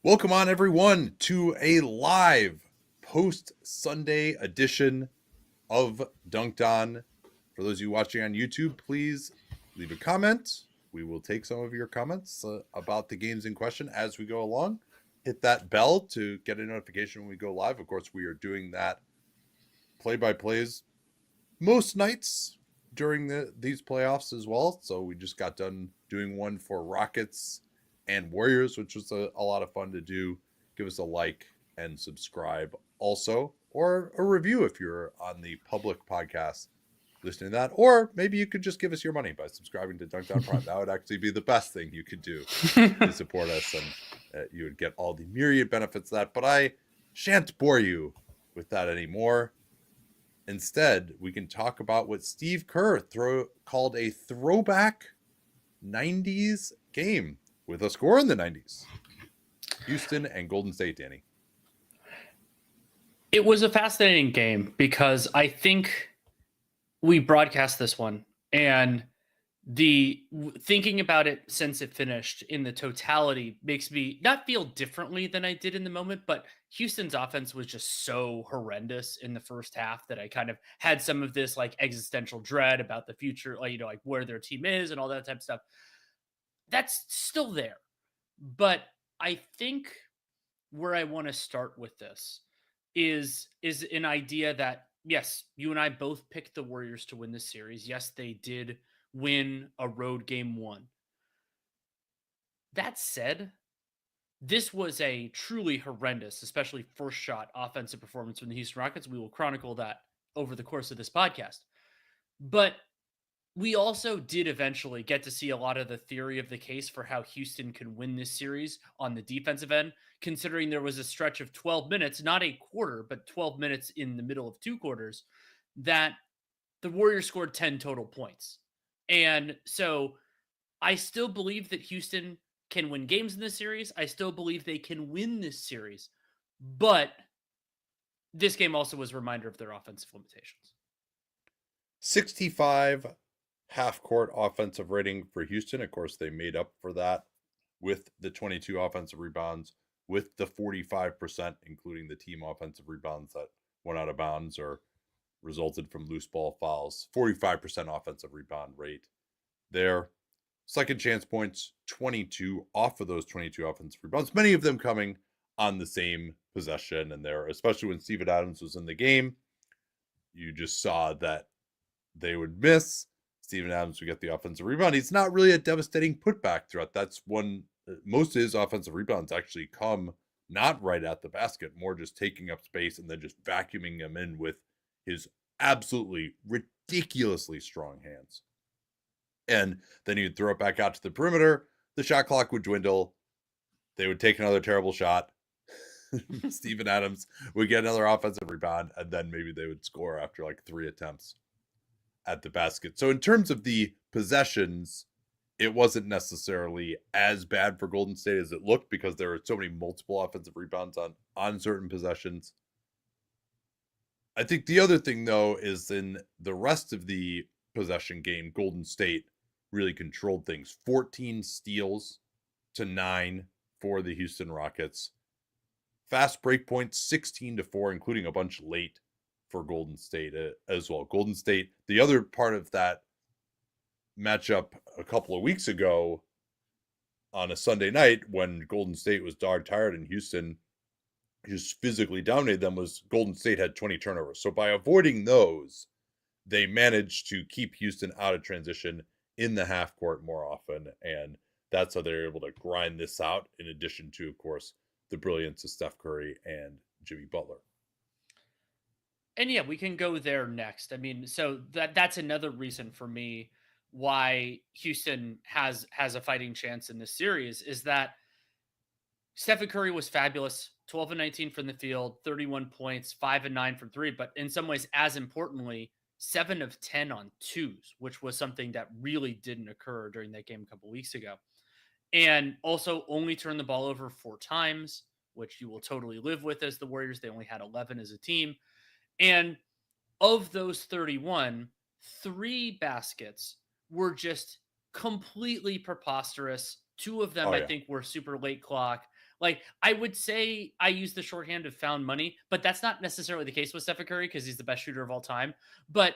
Welcome on everyone to a live post-Sunday edition of Dunc'd. For those of you watching on YouTube, please leave a comment. We will take some of your comments about the games in question as we go along. Hit that bell to get a notification when we go live. Of course, we are doing that play-by-plays most nights during these playoffs as well. So we just got done doing one for Rockets and Warriors, which was a lot of fun to do. Give us a like and subscribe also, or a review if you're on the public podcast listening to that, or maybe you could just give us your money by subscribing to Dunc'd Prime. That would actually be the best thing you could do to support us, and you would get all the myriad benefits of that. But I shan't bore you with that anymore. Instead, we can talk about what Steve Kerr called a throwback 90s game with a score in the 90s. Houston and Golden State, Danny. It was a fascinating game because I think we broadcast this one, and the thinking about it since it finished in the totality makes me not feel differently than I did in the moment, but Houston's offense was just so horrendous in the first half that I kind of had some of this like existential dread about the future, like where their team is and all that type of stuff. That's still there. But I think where I want to start with this is an idea that, yes, you and I both picked the Warriors to win this series. Yes, they did win a road game one. That said, this was a truly horrendous, especially first shot offensive performance from the Houston Rockets. We will chronicle that over the course of this podcast. But we also did eventually get to see a lot of the theory of the case for how Houston can win this series on the defensive end, considering there was a stretch of 12 minutes, not a quarter, but 12 minutes in the middle of two quarters, that the Warriors scored 10 total points. And so I still believe that Houston can win games in this series. I still believe they can win this series. But this game also was a reminder of their offensive limitations. 65 half-court offensive rating for Houston. Of course, they made up for that with the 22 offensive rebounds, with the 45%, including the team offensive rebounds that went out of bounds or resulted from loose ball fouls. 45% offensive rebound rate there. Second chance points, 22 off of those 22 offensive rebounds, many of them coming on the same possession. And there, especially when Steven Adams was in the game, you just saw that they would miss. Steven Adams would get the offensive rebound. He's not really a devastating putback threat. That's one, most of his offensive rebounds actually come not right at the basket, more just taking up space and then just vacuuming them in with his absolutely ridiculously strong hands. And then he'd throw it back out to the perimeter. The shot clock would dwindle. They would take another terrible shot. Steven Adams would get another offensive rebound, and then maybe they would score after like 3 attempts at the basket. So in terms of the possessions, it wasn't necessarily as bad for Golden State as it looked because there were so many multiple offensive rebounds on certain possessions. I think the other thing, though, is in the rest of the possession game, Golden State really controlled things. 14 steals to 9 for the Houston Rockets. Fast break points, 16-4, including a bunch late for Golden State as well. Golden State, the other part of that matchup a couple of weeks ago on a Sunday night when Golden State was dog tired and Houston just physically dominated them, was Golden State had 20 turnovers. So by avoiding those, they managed to keep Houston out of transition in the half court more often. And that's how they're able to grind this out, in addition to, of course, the brilliance of Steph Curry and Jimmy Butler. And yeah, we can go there next. I mean, so that's another reason for me why Houston has a fighting chance in this series is that Steph Curry was fabulous. 12 and 19 from the field, 31 points, 5 and 9 from 3. But in some ways, as importantly, 7 of 10 on twos, which was something that really didn't occur during that game a couple weeks ago. And also only turned the ball over 4 times, which you will totally live with as the Warriors. They only had 11 as a team. And of those 31, 3 baskets were just completely preposterous. 2 of them, I think, were super late clock. Like, I would say I use the shorthand of found money, but that's not necessarily the case with Steph Curry because he's the best shooter of all time. But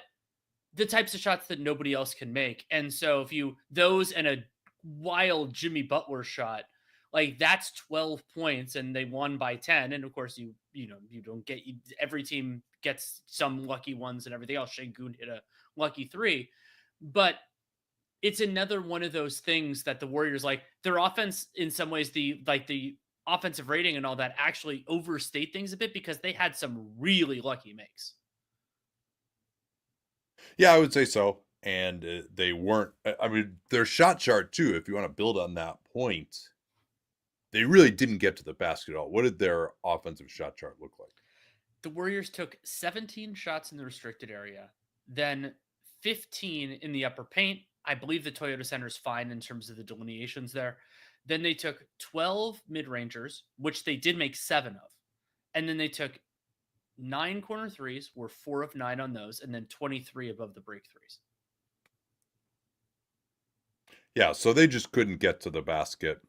the types of shots that nobody else can make. And so if you those and a wild Jimmy Butler shot, like that's 12 points and they won by 10. And of course you don't get every team gets some lucky ones and everything else. Şengün hit a lucky three. But it's another one of those things that the Warriors like their offense in some ways the offensive rating and all that actually overstate things a bit because they had some really lucky makes. Yeah, I would say so. And they weren't, I mean, their shot chart too, if you want to build on that point, they really didn't get to the basket at all. What did their offensive shot chart look like? The Warriors took 17 shots in the restricted area, then 15 in the upper paint. I believe the Toyota Center is fine in terms of the delineations there. Then they took 12 mid rangers, which they did make 7 of. And then they took 9 corner threes, were 4 of 9 on those, and then 23 above the break threes. Yeah, so they just couldn't get to the basket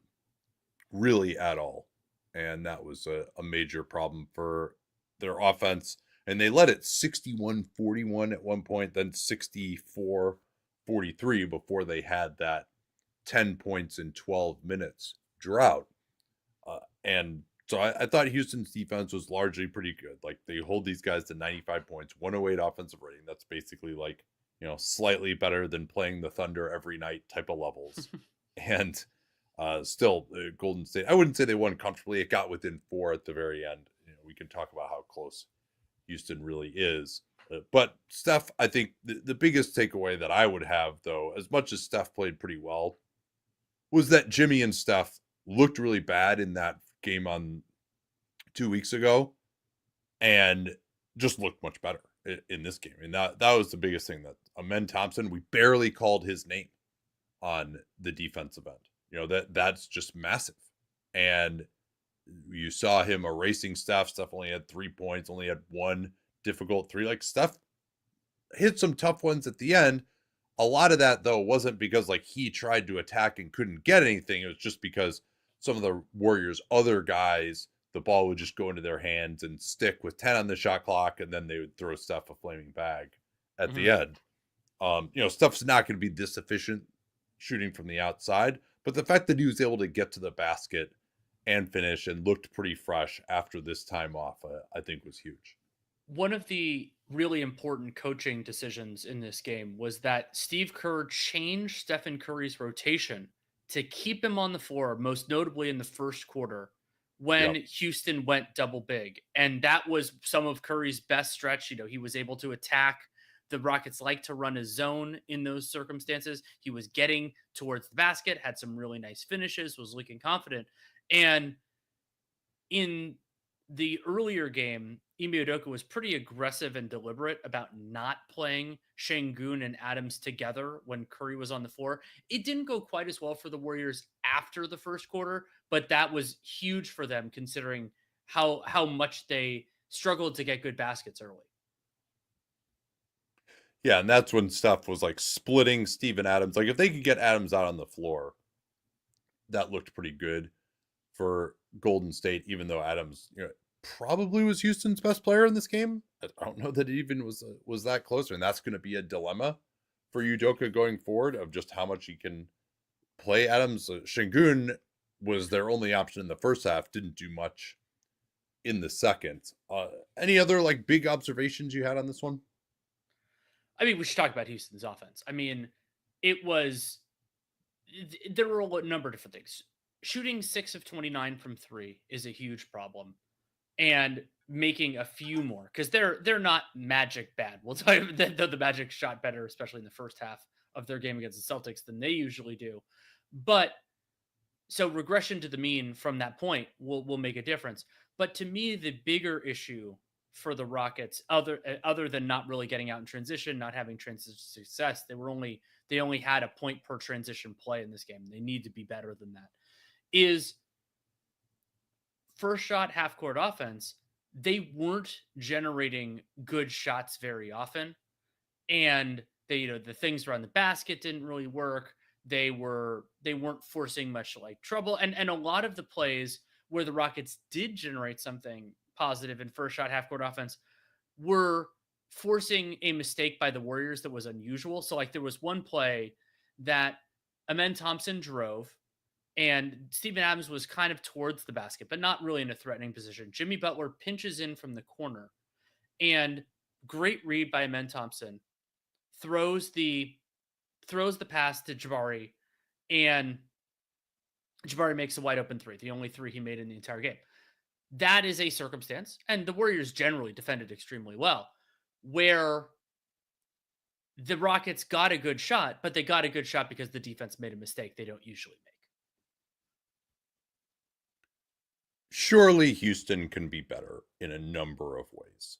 really at all. And that was a major problem for their offense. And they led it 61-41 at one point, then 64-43 before they had that 10 points in 12 minutes drought. And so I thought Houston's defense was largely pretty good. Like they hold these guys to 95 points, 108 offensive rating. That's basically like, slightly better than playing the Thunder every night type of levels. And still, Golden State, I wouldn't say they won comfortably. It got within 4 at the very end. We can talk about how close Houston really is. But Steph, I think the biggest takeaway that I would have, though, as much as Steph played pretty well, was that Jimmy and Steph looked really bad in that game on 2 weeks ago and just looked much better in this game. And that was the biggest thing, that Amen Thompson, we barely called his name on the defensive end. That's just massive. And you saw him erasing Steph. Steph only had 3 points, only had one difficult three. Like Steph hit some tough ones at the end. A lot of that, though, wasn't because like he tried to attack and couldn't get anything. It was just because some of the Warriors' other guys, the ball would just go into their hands and stick with 10 on the shot clock, and then they would throw Steph a flaming bag at the end. Steph's not going to be this efficient shooting from the outside, but the fact that he was able to get to the basket and finish and looked pretty fresh after this time off, I think was huge. One of the really important coaching decisions in this game was that Steve Kerr changed Stephen Curry's rotation to keep him on the floor, most notably in the first quarter when Houston went double big. And that was some of Curry's best stretch. He was able to attack. The Rockets like to run a zone in those circumstances. He was getting towards the basket, had some really nice finishes, was looking confident. And in the earlier game, Ime Udoka was pretty aggressive and deliberate about not playing Şengün and Adams together when Curry was on the floor. It didn't go quite as well for the Warriors after the first quarter, but that was huge for them considering how much they struggled to get good baskets early. Yeah, and that's when Steph was like splitting Steven Adams. Like if they could get Adams out on the floor, that looked pretty good for Golden State, even though Adams, probably was Houston's best player in this game. I don't know that it even was that close, and that's going to be a dilemma for Udoka going forward of just how much he can play Adams. Şengün was their only option in the first half, didn't do much in the second. Any other like big observations you had on this one? I mean, we should talk about Houston's offense. I mean, there were a number of different things. Shooting 6 of 29 from 3 is a huge problem. And making a few more, because they're not Magic bad. We'll tell you that the Magic shot better, especially in the first half of their game against the Celtics, than they usually do. But so regression to the mean from that point will make a difference. But to me, the bigger issue for the Rockets, other than not really getting out in transition, not having transition success, they only had a point per transition play in this game. They need to be better than that. Is first shot half court offense, they weren't generating good shots very often. And the things around the basket didn't really work. They weren't forcing much like trouble. And a lot of the plays where the Rockets did generate something positive in first shot half court offense were forcing a mistake by the Warriors that was unusual. So like there was one play that Amen Thompson drove and Steven Adams was kind of towards the basket, but not really in a threatening position. Jimmy Butler pinches in from the corner and great read by Amen Thompson throws the pass to Jabari and Jabari makes a wide open three, the only three he made in the entire game. That is a circumstance, and the Warriors generally defended extremely well, where the Rockets got a good shot, but they got a good shot because the defense made a mistake they don't usually make. Surely Houston can be better in a number of ways.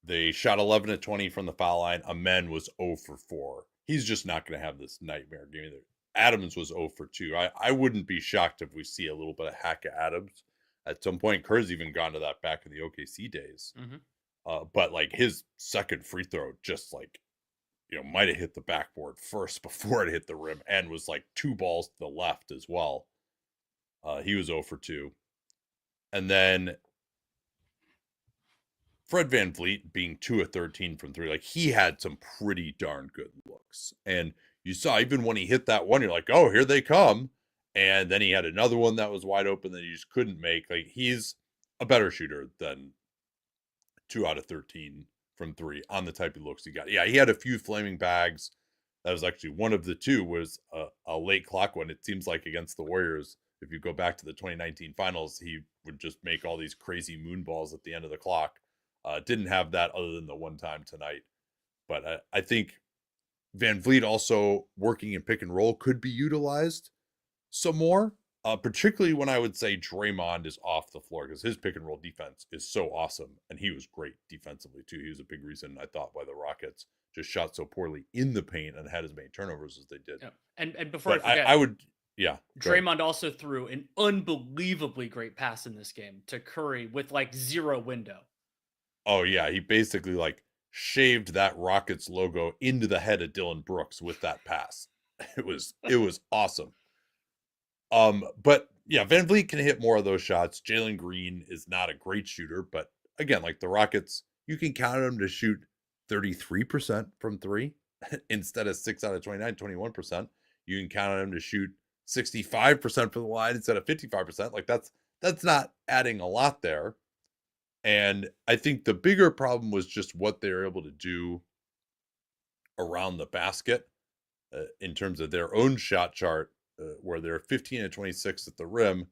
They shot 11 of 20 from the foul line. Amen was 0 for 4. He's just not going to have this nightmare game either. Adams was 0 for 2. I wouldn't be shocked if we see a little bit of hack of Adams at some point. Kerr's even gone to that back in the OKC days. But like his second free throw just like, might have hit the backboard first before it hit the rim and was like 2 balls to the left as well. He was 0 for 2. And then Fred VanVleet being 2 of 13 from 3, like he had some pretty darn good looks. And you saw even when he hit that one, you're like, oh, here they come. And then he had another one that was wide open that he just couldn't make. Like he's a better shooter than 2 out of 13 from 3 on the type of looks he got. Yeah, he had a few flaming bags. That was actually one of the 2 was a late clock one. It seems like against the Warriors, if you go back to the 2019 finals, he would just make all these crazy moon balls at the end of the clock. Didn't have that other than the one time tonight. But I think VanVleet also working in pick and roll could be utilized some more, particularly when I would say Draymond is off the floor because his pick and roll defense is so awesome. And he was great defensively too. He was a big reason I thought why the Rockets just shot so poorly in the paint and had as many turnovers as they did. Yeah. And before I forget, I would, yeah. Draymond also threw an unbelievably great pass in this game to Curry with like 0 window. Oh yeah, he basically like shaved that Rockets logo into the head of Dylan Brooks with that pass. It was awesome. But yeah, VanVleet can hit more of those shots. Jalen Green is not a great shooter, but again, like the Rockets, you can count them to shoot 33% from 3 instead of 6 out of 29, 21%. You can count on them to shoot 65% from the line instead of 55%. Like that's not adding a lot there. And I think the bigger problem was just what they were able to do around the basket in terms of their own shot chart, where they're 15 and 26 at the rim,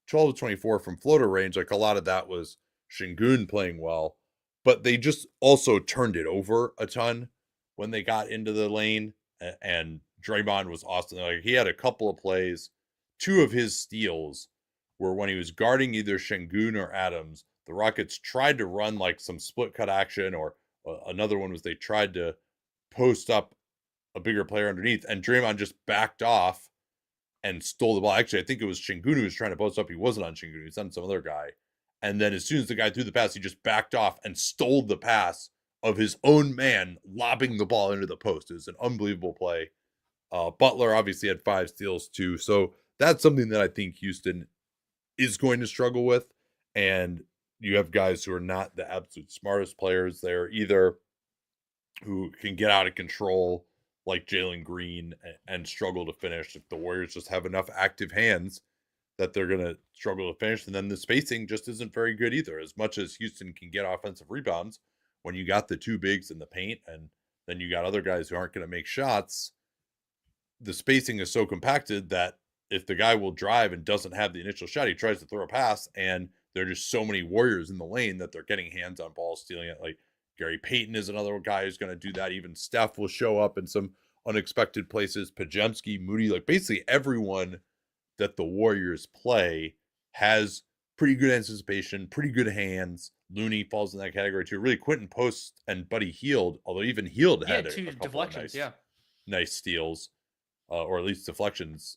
12 to 24 from floater range. Like a lot of that was Şengün playing well, but they just also turned it over a ton when they got into the lane. And Draymond was awesome. Like he had a couple of plays. 2 of his steals were when he was guarding either Şengün or Adams. The Rockets tried to run like some split cut action, or another one was they tried to post up a bigger player underneath, and Draymond just backed off and stole the ball. Actually, I think it was Şengün who was trying to post up. He wasn't on Şengün. He was on some other guy. And then as soon as the guy threw the pass, he just backed off and stole the pass of his own man, lobbing the ball into the post. It was an unbelievable play. Butler obviously had 5 steals too. So that's something that I think Houston is going to struggle with. And you have guys who are not the absolute smartest players there either, who can get out of control like Jalen Green and struggle to finish. If the Warriors just have enough active hands that they're going to struggle to finish. And then the spacing just isn't very good either. As much as Houston can get offensive rebounds, when you got the 2 bigs in the paint and then you got other guys who aren't going to make shots, the spacing is so compacted that if the guy will drive and doesn't have the initial shot, he tries to throw a pass, and there are just so many Warriors in the lane that they're getting hands on balls, stealing it. Like Gary Payton is another guy who's going to do that. Even Steph will show up in some unexpected places. Pajemski, Moody, like basically everyone that the Warriors play has pretty good anticipation, pretty good hands. Looney falls in that category too. Really, Quentin Post and Buddy Hield, although even Hield had 2 a couple deflections, of nice steals, or at least deflections.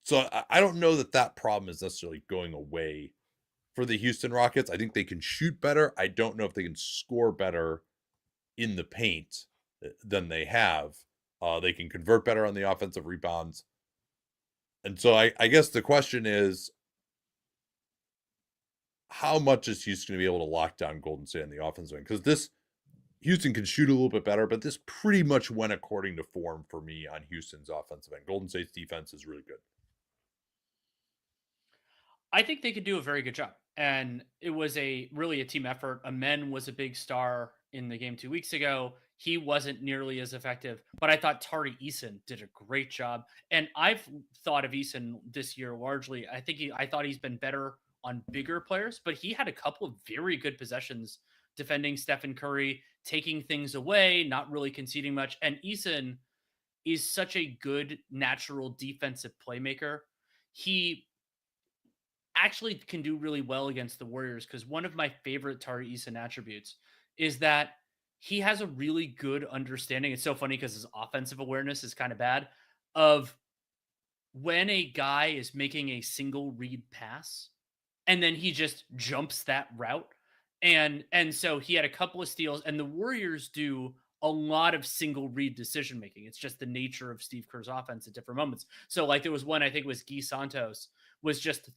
So I don't know that problem is necessarily going away for the Houston Rockets. I think they can shoot better. I don't know if they can score better in the paint than they have. They can convert better on the offensive rebounds. And so I guess the question is, how much is Houston going to be able to lock down Golden State in the offensive end? Because this Houston can shoot a little bit better, but this pretty much went according to form for me on Houston's offensive end. Golden State's defense is really good. I think they could do a very good job. And it was really a team effort. MEM was a big star in the game 2 weeks ago. He wasn't nearly as effective, but I thought Tari Eason did a great job. And I've thought of Eason this year largely. I thought he's been better on bigger players, but he had a couple of very good possessions defending Stephen Curry, taking things away, not really conceding much. And Eason is such a good natural defensive playmaker. He actually can do really well against the Warriors because one of my favorite Tari Eason attributes is that he has a really good understanding. It's so funny because his offensive awareness is kind of bad of when a guy is making a single read pass and then he just jumps that route. And so he had a couple of steals, and the Warriors do a lot of single read decision making. It's just the nature of Steve Kerr's offense at different moments. So like there was one, I think it was Guy Santos was just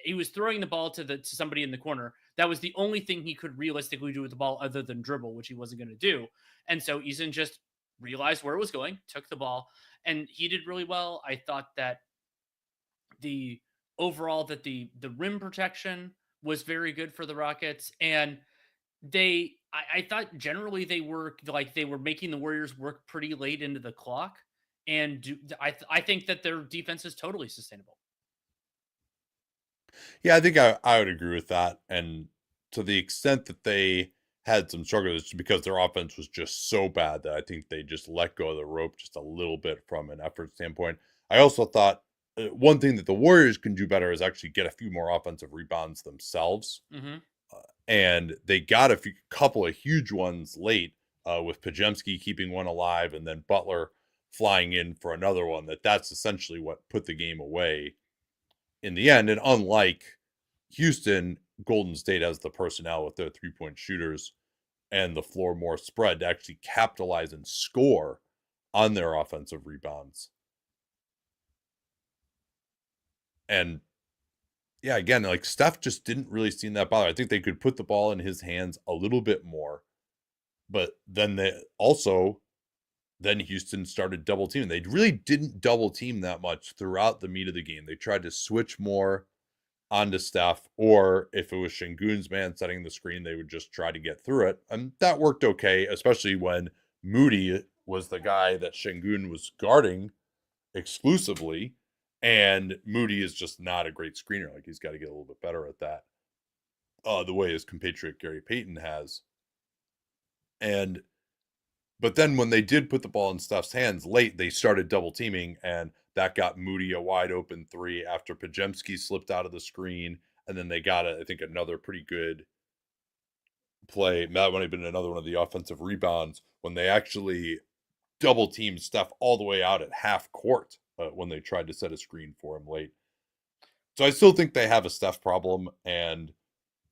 he was throwing the ball to somebody in the corner. That was the only thing he could realistically do with the ball other than dribble, which he wasn't going to do. And so Eason just realized where it was going, took the ball, and he did really well. I thought that the overall that the rim protection was very good for the Rockets, and I thought generally they were making the Warriors work pretty late into the clock, and I think that their defense is totally sustainable. Yeah, I think I would agree with that. And to the extent that they had some struggles, it's because their offense was just so bad that I think they just let go of the rope just a little bit from an effort standpoint. I also thought one thing that the Warriors can do better is actually get a few more offensive rebounds themselves. Mm-hmm. And they got couple of huge ones late with Pajemski keeping one alive and then Butler flying in for another one. That's essentially what put the game away in the end. And unlike Houston, Golden State has the personnel with their 3-point shooters and the floor more spread to actually capitalize and score on their offensive rebounds. And yeah, again, like Steph just didn't really seem that bother. I think they could put the ball in his hands a little bit more, but then then Houston started double teaming. They really didn't double team that much throughout the meat of the game. They tried to switch more onto Steph, or if it was Şengün's man setting the screen, they would just try to get through it. And that worked okay, especially when Moody was the guy that Şengün was guarding exclusively. And Moody is just not a great screener. Like he's got to get a little bit better at that. The way his compatriot Gary Payton has. But then when they did put the ball in Steph's hands late, they started double teaming, and that got Moody a wide open three after Pajemski slipped out of the screen. And then they got, I think, another pretty good play. That might have been another one of the offensive rebounds when they actually double teamed Steph all the way out at half court when they tried to set a screen for him late. So I still think they have a Steph problem, and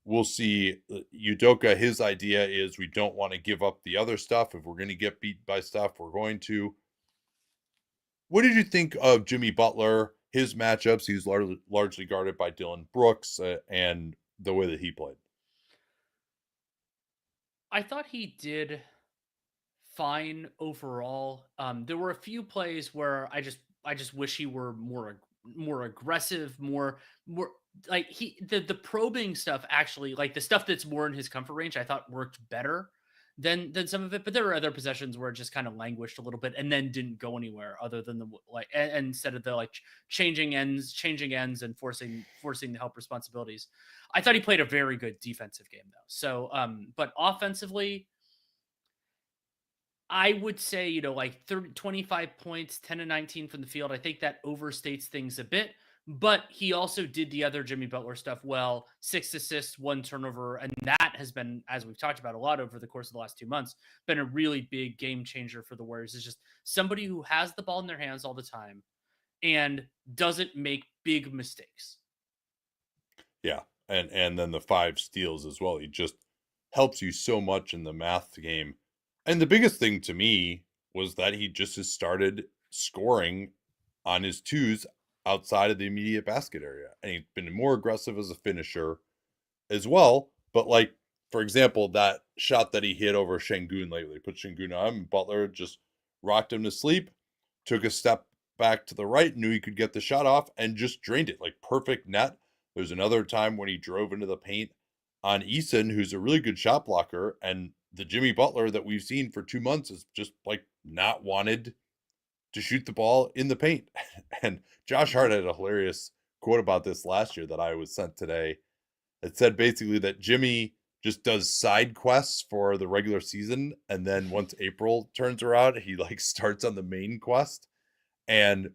we'll see. Udoka, his idea is we don't want to give up the other stuff. If we're going to get beat by stuff, we're going to. What did you think of Jimmy Butler, his matchups? He was largely guarded by Dylan Brooks and the way that he played. I thought he did fine overall. There were a few plays where I just wish he were more aggressive, more like the probing stuff actually, like the stuff that's more in his comfort range, I thought worked better than some of it. But there were other possessions where it just kind of languished a little bit and then didn't go anywhere other than the and instead of the changing ends and forcing the help responsibilities. I thought he played a very good defensive game though. So but offensively, I would say, 25 points, 10 and 19 from the field. I think that overstates things a bit, but he also did the other Jimmy Butler stuff well. 6 assists, 1 turnover, and that has been, as we've talked about a lot over the course of the last 2 months, been a really big game changer for the Warriors. It's just somebody who has the ball in their hands all the time and doesn't make big mistakes. Yeah, and then the 5 steals as well. He just helps you so much in the math game. And the biggest thing to me was that he just has started scoring on his twos outside of the immediate basket area. And he's been more aggressive as a finisher. as well. But like, for example, that shot that he hit over Şengün lately, put Şengün on him, Butler just rocked him to sleep, took a step back to the right, knew he could get the shot off, and just drained it. Like perfect net. There's another time when he drove into the paint on Eason, who's a really good shot blocker, and the Jimmy Butler that we've seen for 2 months is just like not wanted to shoot the ball in the paint. And Josh Hart had a hilarious quote about this last year that I was sent today. It said basically that Jimmy just does side quests for the regular season, and then once April turns around, he like starts on the main quest. And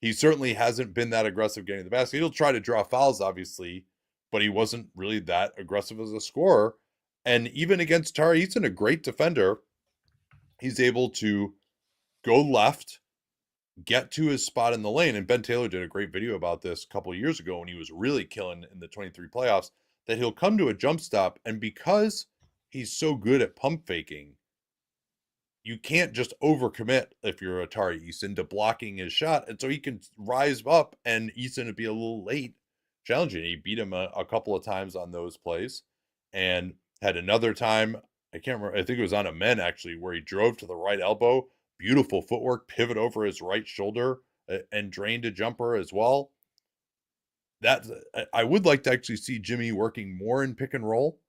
he certainly hasn't been that aggressive getting the basket. He'll try to draw fouls, obviously, but he wasn't really that aggressive as a scorer. And even against Tari Eason, a great defender, he's able to go left, get to his spot in the lane. And Ben Taylor did a great video about this a couple of years ago when he was really killing in the 23 playoffs, that he'll come to a jump stop. And because he's so good at pump faking, you can't just overcommit if you're Atari Eason to blocking his shot. And so he can rise up and Eason would be a little late challenging. He beat him a couple of times on those plays and had another time. I can't remember. I think it was on a men actually, where he drove to the right elbow, beautiful footwork, pivot over his right shoulder and drained a jumper as well. That I would like to actually see Jimmy working more in pick and roll.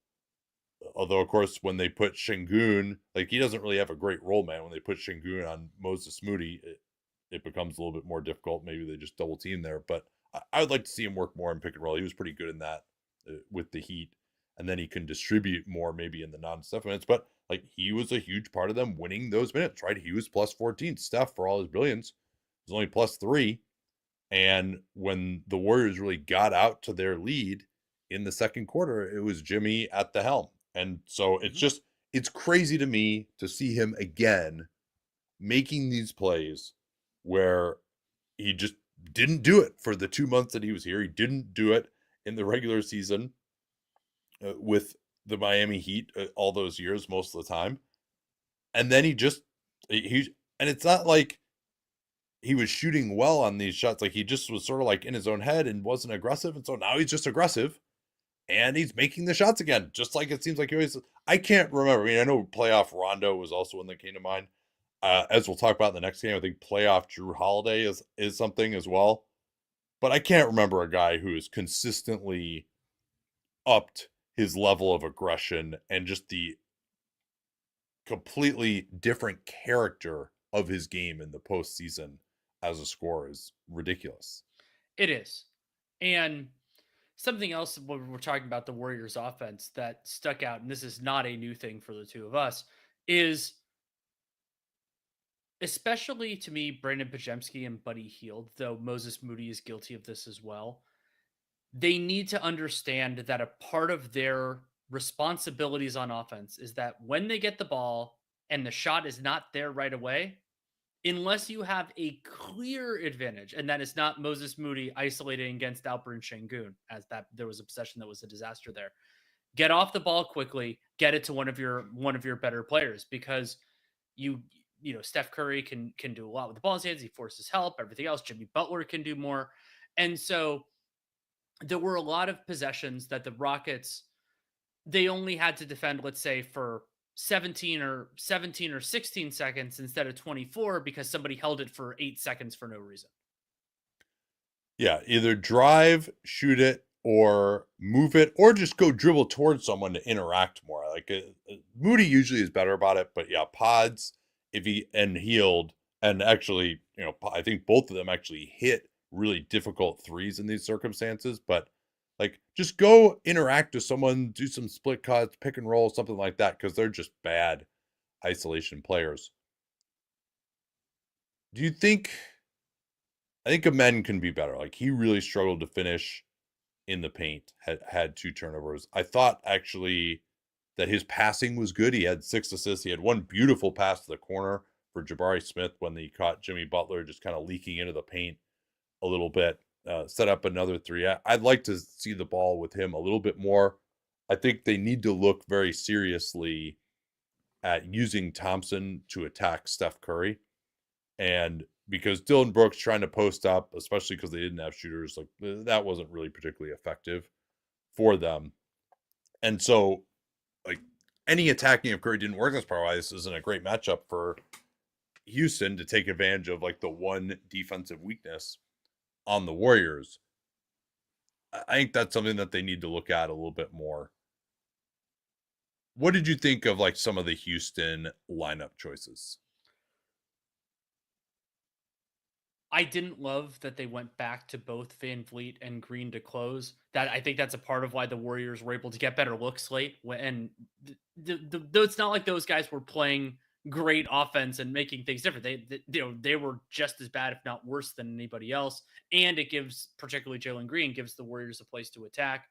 Although, of course, when they put Şengün, like he doesn't really have a great role man. When they put Şengün on Moses Moody, it becomes a little bit more difficult. Maybe they just double team there. But I would like to see him work more in pick and roll. He was pretty good in that with the Heat. And then he can distribute more maybe in the non-Steph minutes. But like he was a huge part of them winning those minutes, right? He was plus 14. Steph, for all his brilliance, was only plus 3. And when the Warriors really got out to their lead in the second quarter, it was Jimmy at the helm. And so it's just, it's crazy to me to see him again making these plays where he just didn't do it for the 2 months that he was here. He didn't do it in the regular season with the Miami Heat all those years, most of the time. And then and it's not like he was shooting well on these shots. Like he just was sort of like in his own head and wasn't aggressive. And so now he's just aggressive. And he's making the shots again, just like it seems like he always. I can't remember. I mean, I know playoff Rondo was also one that came to mind. As we'll talk about in the next game, I think playoff Drew Holiday is something as well. But I can't remember a guy who has consistently upped his level of aggression and just the completely different character of his game in the postseason as a scorer is ridiculous. It is. And something else when we're talking about the Warriors offense that stuck out, and this is not a new thing for the two of us, is especially to me, Brandon Pajemski and Buddy Hield, though Moses Moody is guilty of this as well. They need to understand that a part of their responsibilities on offense is that when they get the ball and the shot is not there right away, unless you have a clear advantage, and that is not Moses Moody isolating against Alperen Şengün, as that there was a possession that was a disaster there. Get off the ball quickly, get it to one of your better players, because you know Steph Curry can do a lot with the ball in his hands. He forces help, everything else. Jimmy Butler can do more, and so there were a lot of possessions that the Rockets, they only had to defend, let's say, for 17 or 16 seconds instead of 24 because somebody held it for 8 seconds for no reason. Yeah, either drive, shoot it, or move it, or just go dribble towards someone to interact more. Like Moody usually is better about it, but yeah, Pods, if he and Hield, and actually, I think both of them actually hit really difficult threes in these circumstances. But like, just go interact with someone, do some split cuts, pick and roll, something like that, because they're just bad isolation players. Do you think? I think Amen can be better. Like he really struggled to finish in the paint. Had 2 turnovers. I thought actually that his passing was good. He had 6 assists. He had one beautiful pass to the corner for Jabari Smith when he caught Jimmy Butler just kind of leaking into the paint a little bit. Set up another 3. I'd like to see the ball with him a little bit more. I think they need to look very seriously at using Thompson to attack Steph Curry. And because Dylan Brooks trying to post up, especially because they didn't have shooters, like that wasn't really particularly effective for them. And so, like, any attacking of Curry didn't work. That's probably why this isn't a great matchup for Houston to take advantage of, like, the one defensive weakness on the Warriors. I think that's something that they need to look at a little bit more. What did you think of, like, some of the Houston lineup choices? I didn't love that they went back to both Van Vliet and Green to close. That I think that's a part of why the Warriors were able to get better looks late. And it's not like those guys were playing great offense and making things different. They were just as bad, if not worse, than anybody else. And it gives, particularly Jalen Green, gives the Warriors a place to attack.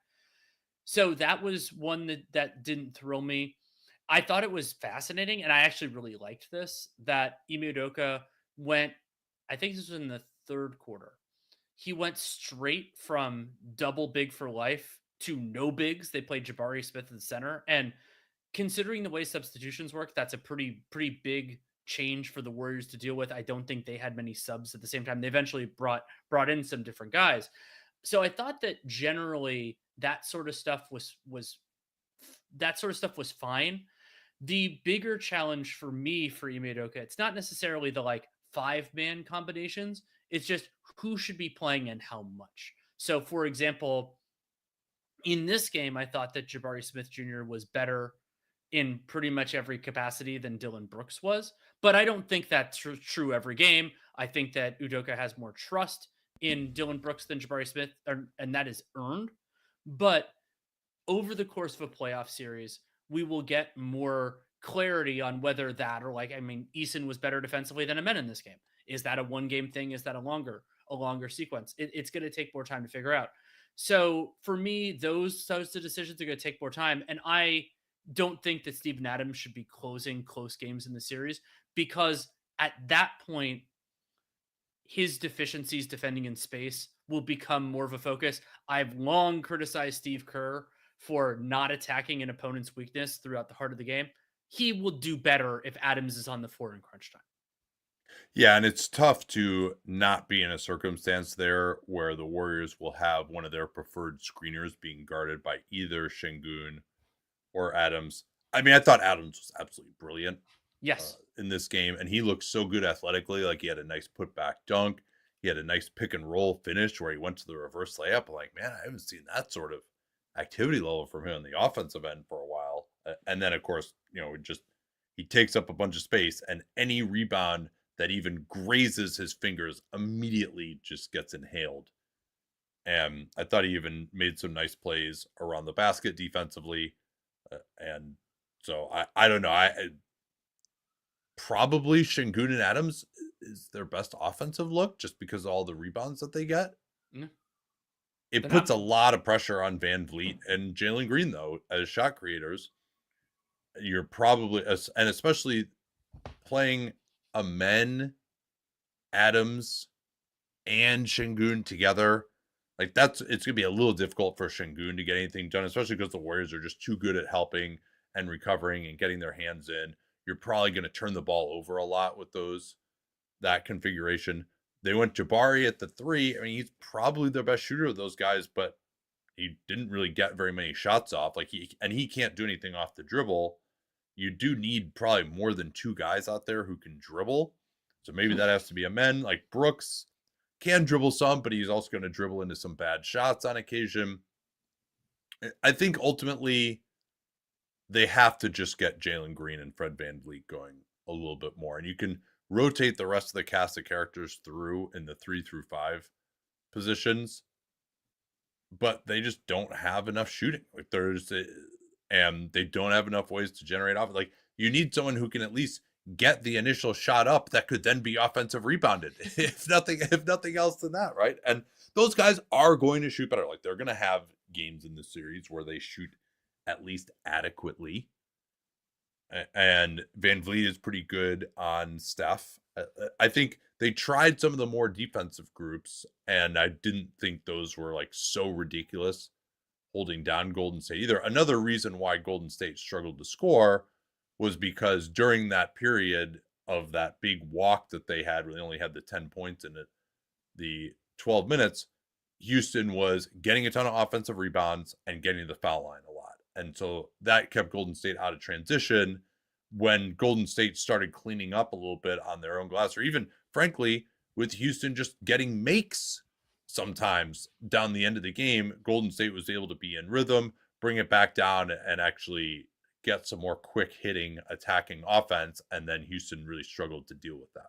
So that was one that didn't thrill me. I thought it was fascinating, and I actually really liked this, that Ime Udoka went, I think this was in the third quarter. He went straight from double big for life to no bigs. They played Jabari Smith in the center. And considering the way substitutions work, that's a pretty big change for the Warriors to deal with. I don't think they had many subs at the same time. They eventually brought in some different guys. So I thought that generally that sort of stuff was fine. The bigger challenge for me for Ime Udoka, it's not necessarily the like 5-man combinations. It's just who should be playing and how much. So, for example, in this game, I thought that Jabari Smith Jr. was better in pretty much every capacity than Dylan Brooks was. But I don't think that's true every game. I think that Udoka has more trust in Dylan Brooks than Jabari Smith, and that is earned. But over the course of a playoff series, we will get more clarity on whether that, or like, I mean, Eason was better defensively than Amen in this game. Is that a one game thing? Is that a longer sequence? It's going to take more time to figure out. So for me, those types of decisions are going to take more time. And I don't think that Steven Adams should be closing close games in the series, because at that point, his deficiencies defending in space will become more of a focus. I've long criticized Steve Kerr for not attacking an opponent's weakness throughout the heart of the game. He will do better if Adams is on the floor in crunch time. Yeah, and it's tough to not be in a circumstance there where the Warriors will have one of their preferred screeners being guarded by either Şengün or Adams. I mean, I thought Adams was absolutely brilliant Yes. in this game, and he looked so good athletically. Like, he had a nice putback dunk. He had a nice pick and roll finish where he went to the reverse layup. Like, man, I haven't seen that sort of activity level from him on the offensive end for a while. And then, of course, he takes up a bunch of space, and any rebound that even grazes his fingers immediately just gets inhaled. And I thought he even made some nice plays around the basket defensively. And so I don't know. I probably Şengün and Adams is their best offensive look just because of all the rebounds that they get. Mm. It puts a lot of pressure on Van Vliet and Jalen Green, though, as shot creators. You're probably, and especially playing Amen, Adams, and Şengün together. Like, it's going to be a little difficult for Şengün to get anything done, especially because the Warriors are just too good at helping and recovering and getting their hands in. You're probably going to turn the ball over a lot with that configuration. They went Jabari at the 3. I mean, he's probably the best shooter of those guys, but he didn't really get very many shots off. Like, he can't do anything off the dribble. You do need probably more than 2 guys out there who can dribble. So maybe that has to be a men. Like, Brooks can dribble some, but he's also going to dribble into some bad shots on occasion. I think ultimately they have to just get Jalen Green and Fred VanVleet going a little bit more. And you can rotate the rest of the cast of characters through in the 3 through 5 positions, but they just don't have enough shooting. Like, and they don't have enough ways to generate off. Like, you need someone who can at least get the initial shot up that could then be offensive rebounded, if nothing else than that, right? And those guys are going to shoot better. Like, they're going to have games in the series where they shoot at least adequately. And VanVleet is pretty good on Steph. I think they tried some of the more defensive groups, and I didn't think those were like so ridiculous holding down Golden State either. Another reason why Golden State struggled to score was because during that period of that big walk that they had, where they only had the 10 points in it, the 12 minutes, Houston was getting a ton of offensive rebounds and getting to the foul line a lot. And so that kept Golden State out of transition. When Golden State started cleaning up a little bit on their own glass, or even frankly, with Houston just getting makes sometimes down the end of the game, Golden State was able to be in rhythm, bring it back down, and actually get some more quick hitting, attacking offense. And then Houston really struggled to deal with that.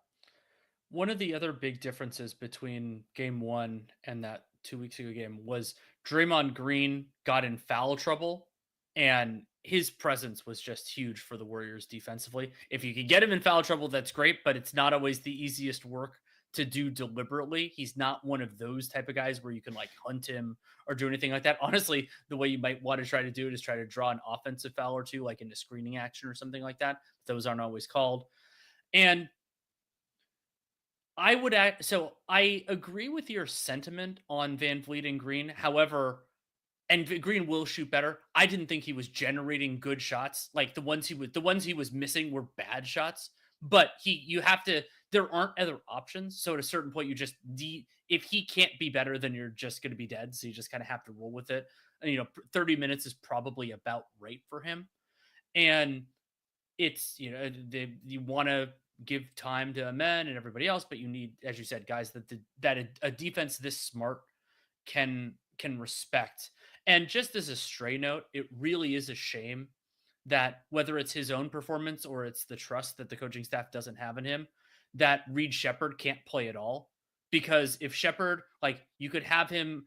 One of the other big differences between game one and that 2 weeks ago game was Draymond Green got in foul trouble, and his presence was just huge for the Warriors defensively. If you could get him in foul trouble, that's great, but it's not always the easiest work to do deliberately. He's not one of those type of guys where you can like hunt him or do anything like that. Honestly, the way you might want to try to do it is try to draw an offensive foul or two, like into screening action or something like that. Those aren't always called. And I agree with your sentiment on Van Vliet and Green. However, and Green will shoot better. I didn't think he was generating good shots. Like the ones he was missing were bad shots. But you have to. There aren't other options. So at a certain point, you just if he can't be better, then you're just going to be dead. So you just kind of have to roll with it. And, 30 minutes is probably about right for him. And it's you want to give time to men and everybody else, but you need, as you said, guys that a defense this smart can respect. And just as a stray note, it really is a shame that whether it's his own performance or it's the trust that the coaching staff doesn't have in him, that Reed Shepherd can't play at all. Because if Shepherd, like, you could have him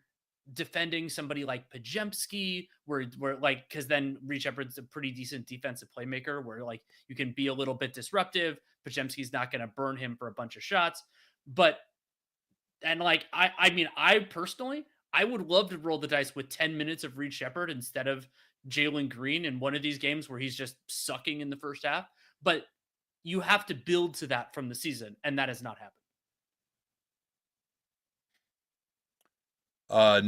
defending somebody like Pajemski, where like, because then Reed Shepherd's a pretty decent defensive playmaker, where like you can be a little bit disruptive. Pajemski's not going to burn him for a bunch of shots, and like I mean, I personally, I would love to roll the dice with 10 minutes of Reed Shepherd instead of Jalen Green in one of these games where he's just sucking in the first half. But you have to build to that from the season, and that has not happened.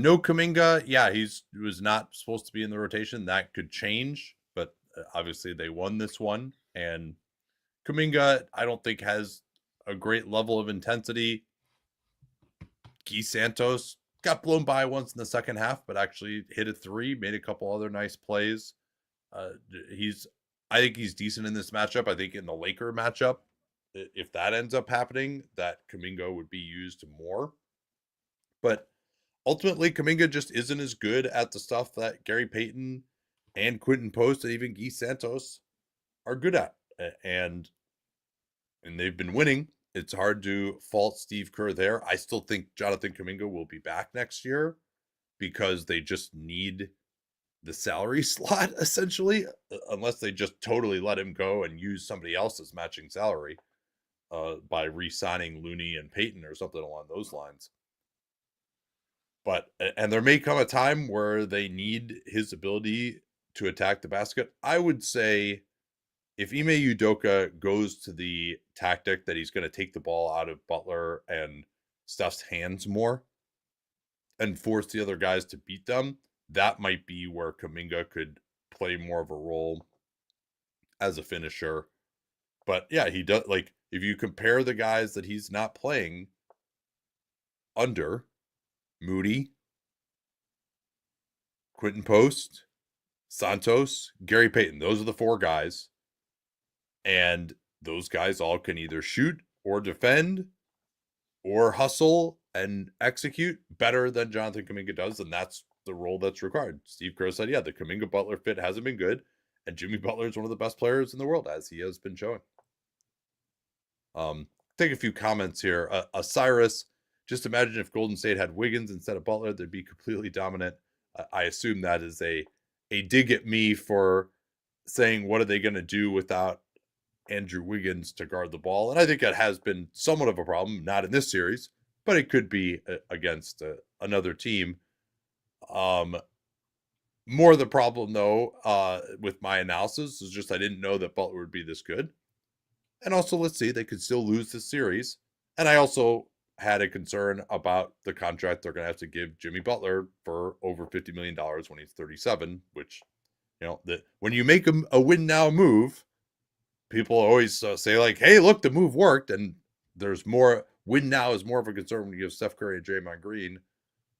No Kuminga. Yeah, he was not supposed to be in the rotation. That could change, but obviously they won this one. And Kuminga, I don't think has a great level of intensity. Guy Santos got blown by once in the second half, but actually hit a three, made a couple other nice plays. I think he's decent in this matchup. I think in the Laker matchup, if that ends up happening, that Kuminga would be used more. But ultimately, Kuminga just isn't as good at the stuff that Gary Payton and Quentin Post and even Guy Santos are good at. And they've been winning. It's hard to fault Steve Kerr there. I still think Jonathan Kuminga will be back next year because they just need the salary slot, essentially, unless they just totally let him go and use somebody else's matching salary by re-signing Looney and Payton or something along those lines. But, and there may come a time where they need his ability to attack the basket. I would say if Ime Udoka goes to the tactic that he's going to take the ball out of Butler and Steph's hands more and force the other guys to beat them, that might be where Kuminga could play more of a role as a finisher. But yeah, he does, like, if you compare the guys that he's not playing under, Moody, Quentin Post, Santos, Gary Payton, those are the four guys. And those guys all can either shoot or defend or hustle and execute better than Jonathan Kuminga does. And that's the role that's required. Steve Kerr said, yeah, the Kuminga Butler fit hasn't been good. And Jimmy Butler is one of the best players in the world, as he has been showing. Take a few comments here. Cyrus, just imagine if Golden State had Wiggins instead of Butler, they'd be completely dominant. I assume that is a dig at me for saying, what are they going to do without Andrew Wiggins to guard the ball? And I think that has been somewhat of a problem, not in this series, but it could be against another team. More the problem, though, with my analysis is just I didn't know that Butler would be this good. And also, let's see, they could still lose this series. And I also had a concern about the contract they're going to have to give Jimmy Butler for over $50 million when he's 37, which, when you make a win now move, people always say like, hey, look, the move worked. And there's more. Win now is more of a concern when you give Steph Curry and Draymond Green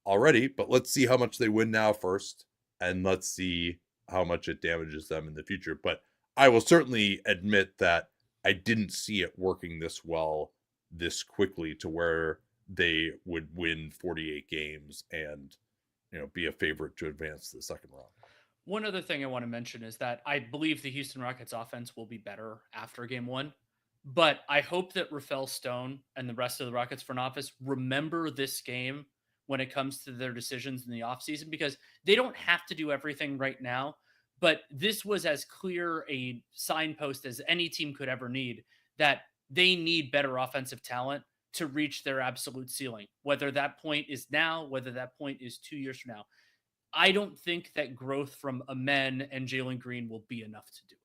already. But let's see how much they win now first. And let's see how much it damages them in the future. But I will certainly admit that I didn't see it working this well this quickly to where they would win 48 games and be a favorite to advance to the second round. One other thing I want to mention is that I believe the Houston Rockets offense will be better after game one, but I hope that Rafael Stone and the rest of the Rockets front office remember this game when it comes to their decisions in the offseason, because they don't have to do everything right now, but this was as clear a signpost as any team could ever need, that they need better offensive talent to reach their absolute ceiling, whether that point is now, whether that point is 2 years from now. I don't think that growth from Amen and Jalen Green will be enough to do it.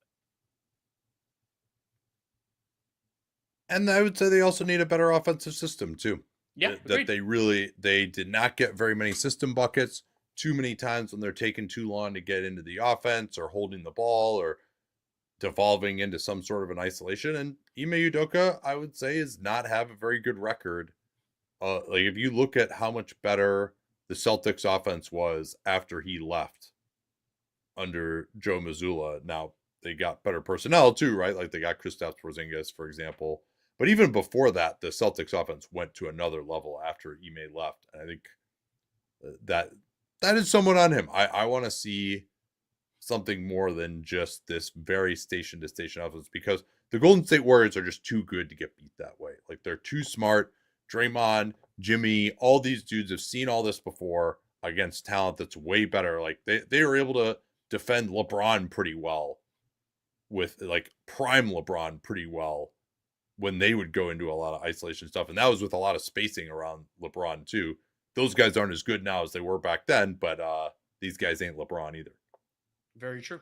And I would say they also need a better offensive system too. Yeah, that they did not get very many system buckets too many times when they're taking too long to get into the offense or holding the ball or devolving into some sort of an isolation. And Ime Udoka, I would say, does not have a very good record. Like if you look at how much better the Celtics offense was after he left under Joe Mazzulla. Now they got better personnel too, right? Like they got Kristaps Porzingis, for example. But even before that, the Celtics offense went to another level after Ime left. And I think that is somewhat on him. I want to see something more than just this very station to station offense, because the Golden State Warriors are just too good to get beat that way. Like they're too smart. Draymond, Jimmy, all these dudes have seen all this before against talent that's way better. Like they were able to defend LeBron pretty well, with like prime LeBron pretty well, when they would go into a lot of isolation stuff. And that was with a lot of spacing around LeBron too. Those guys aren't as good now as they were back then, but these guys ain't LeBron either. Very true.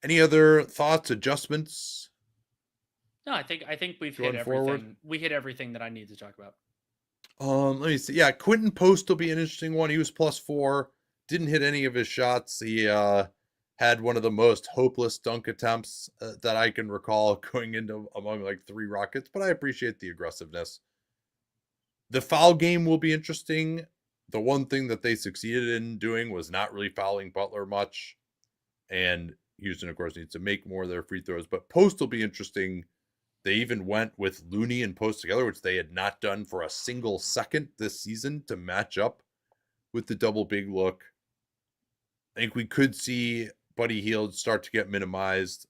Any other thoughts, adjustments? No, I think we've hit everything. Forward? We hit everything that I need to talk about. Let me see. Yeah, Quentin Post will be an interesting one. He was +4. Didn't hit any of his shots. He had one of the most hopeless dunk attempts that I can recall going into among like 3 Rockets, but I appreciate the aggressiveness. The foul game will be interesting. The one thing that they succeeded in doing was not really fouling Butler much. And Houston, of course, needs to make more of their free throws. But Post will be interesting. They even went with Looney and Post together, which they had not done for a single second this season, to match up with the double big look. I think we could see Buddy Hield start to get minimized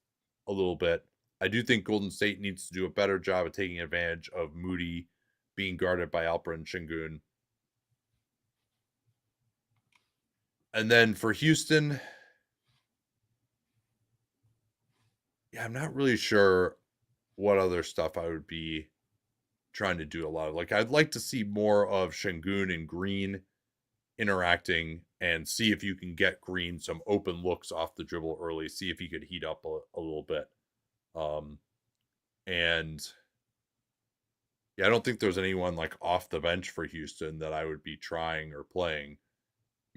a little bit. I do think Golden State needs to do a better job of taking advantage of Moody being guarded by Alperen Sengun. And then for Houston, yeah, I'm not really sure what other stuff I would be trying to do a lot of. Like, I'd like to see more of Sengun and Green interacting and see if you can get Green some open looks off the dribble early, see if he could heat up a little bit. And yeah, I don't think there's anyone like off the bench for Houston that I would be trying or playing.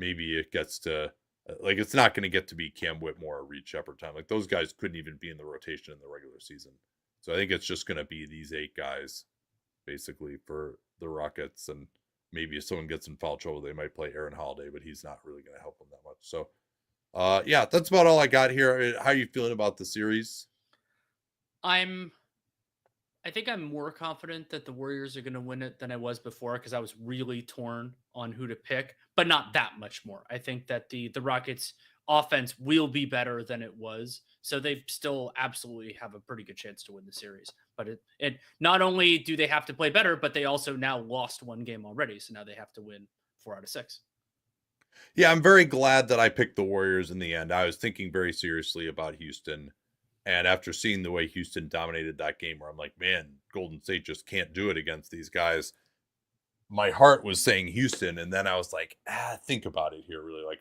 Maybe it gets to, like, it's not going to get to be Cam Whitmore or Reed Shepherd time. Like, those guys couldn't even be in the rotation in the regular season. So I think it's just going to be these 8 guys, basically, for the Rockets. And maybe if someone gets in foul trouble, they might play Aaron Holiday, but he's not really going to help them that much. So, yeah, that's about all I got here. How are you feeling about the series? I think I'm more confident that the Warriors are going to win it than I was before, because I was really torn on who to pick, but not that much more. I think that the Rockets offense will be better than it was, so they still absolutely have a pretty good chance to win the series. But it not only do they have to play better, but they also now lost 1 game already, so now they have to win 4 out of 6. Yeah, I'm very glad that I picked the Warriors in the end. I was thinking very seriously about Houston. And after seeing the way Houston dominated that game, where I'm like, man, Golden State just can't do it against these guys, my heart was saying Houston. And then I was like, think about it here, really. Like,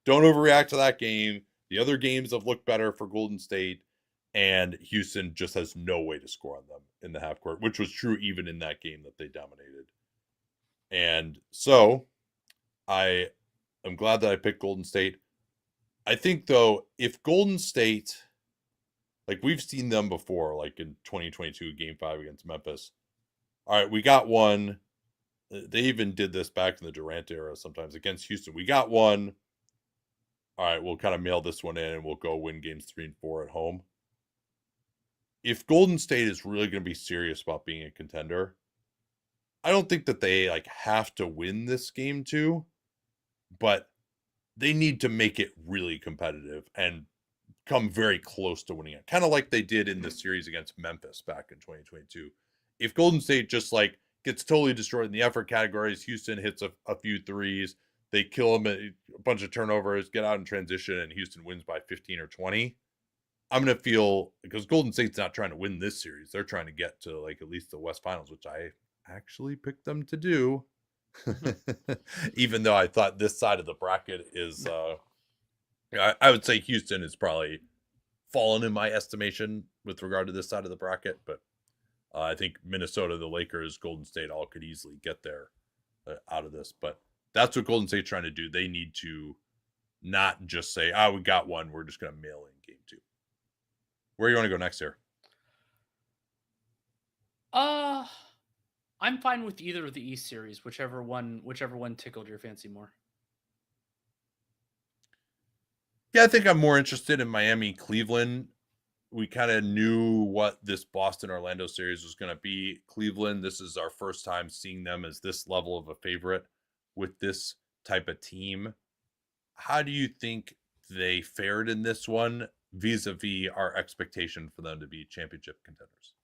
don't overreact to that game. The other games have looked better for Golden State. And Houston just has no way to score on them in the half court, which was true even in that game that they dominated. And so I am glad that I picked Golden State. I think, though, if Golden State, like, we've seen them before, like in 2022, Game 5 against Memphis. All right, we got one. They even did this back in the Durant era sometimes against Houston. We got one. all right, we'll kind of mail this one in and we'll go win games 3 and 4 at home. If Golden State is really going to be serious about being a contender, I don't think that they like have to win this game 2, but they need to make it really competitive and come very close to winning it. Kind of like they did in the series against Memphis back in 2022. If Golden State just like gets totally destroyed in the effort categories, Houston hits a few threes, they kill them a bunch of turnovers, get out in transition, and Houston wins by 15 or 20. I'm going to feel, because Golden State's not trying to win this series. They're trying to get to like at least the West Finals, which I actually picked them to do. Even though I thought this side of the bracket is, I would say Houston is probably fallen in my estimation with regard to this side of the bracket. But I think Minnesota, the Lakers, Golden State all could easily get there out of this. But that's what Golden State's trying to do. They need to not just say, we got one, we're just going to mail in game 2. Where do you want to go next here? I'm fine with either of the East series, whichever one tickled your fancy more. Yeah, I think I'm more interested in Miami, Cleveland. We kind of knew what this Boston Orlando series was going to be. Cleveland, this is our first time seeing them as this level of a favorite with this type of team. How do you think they fared in this one vis-a-vis our expectation for them to be championship contenders?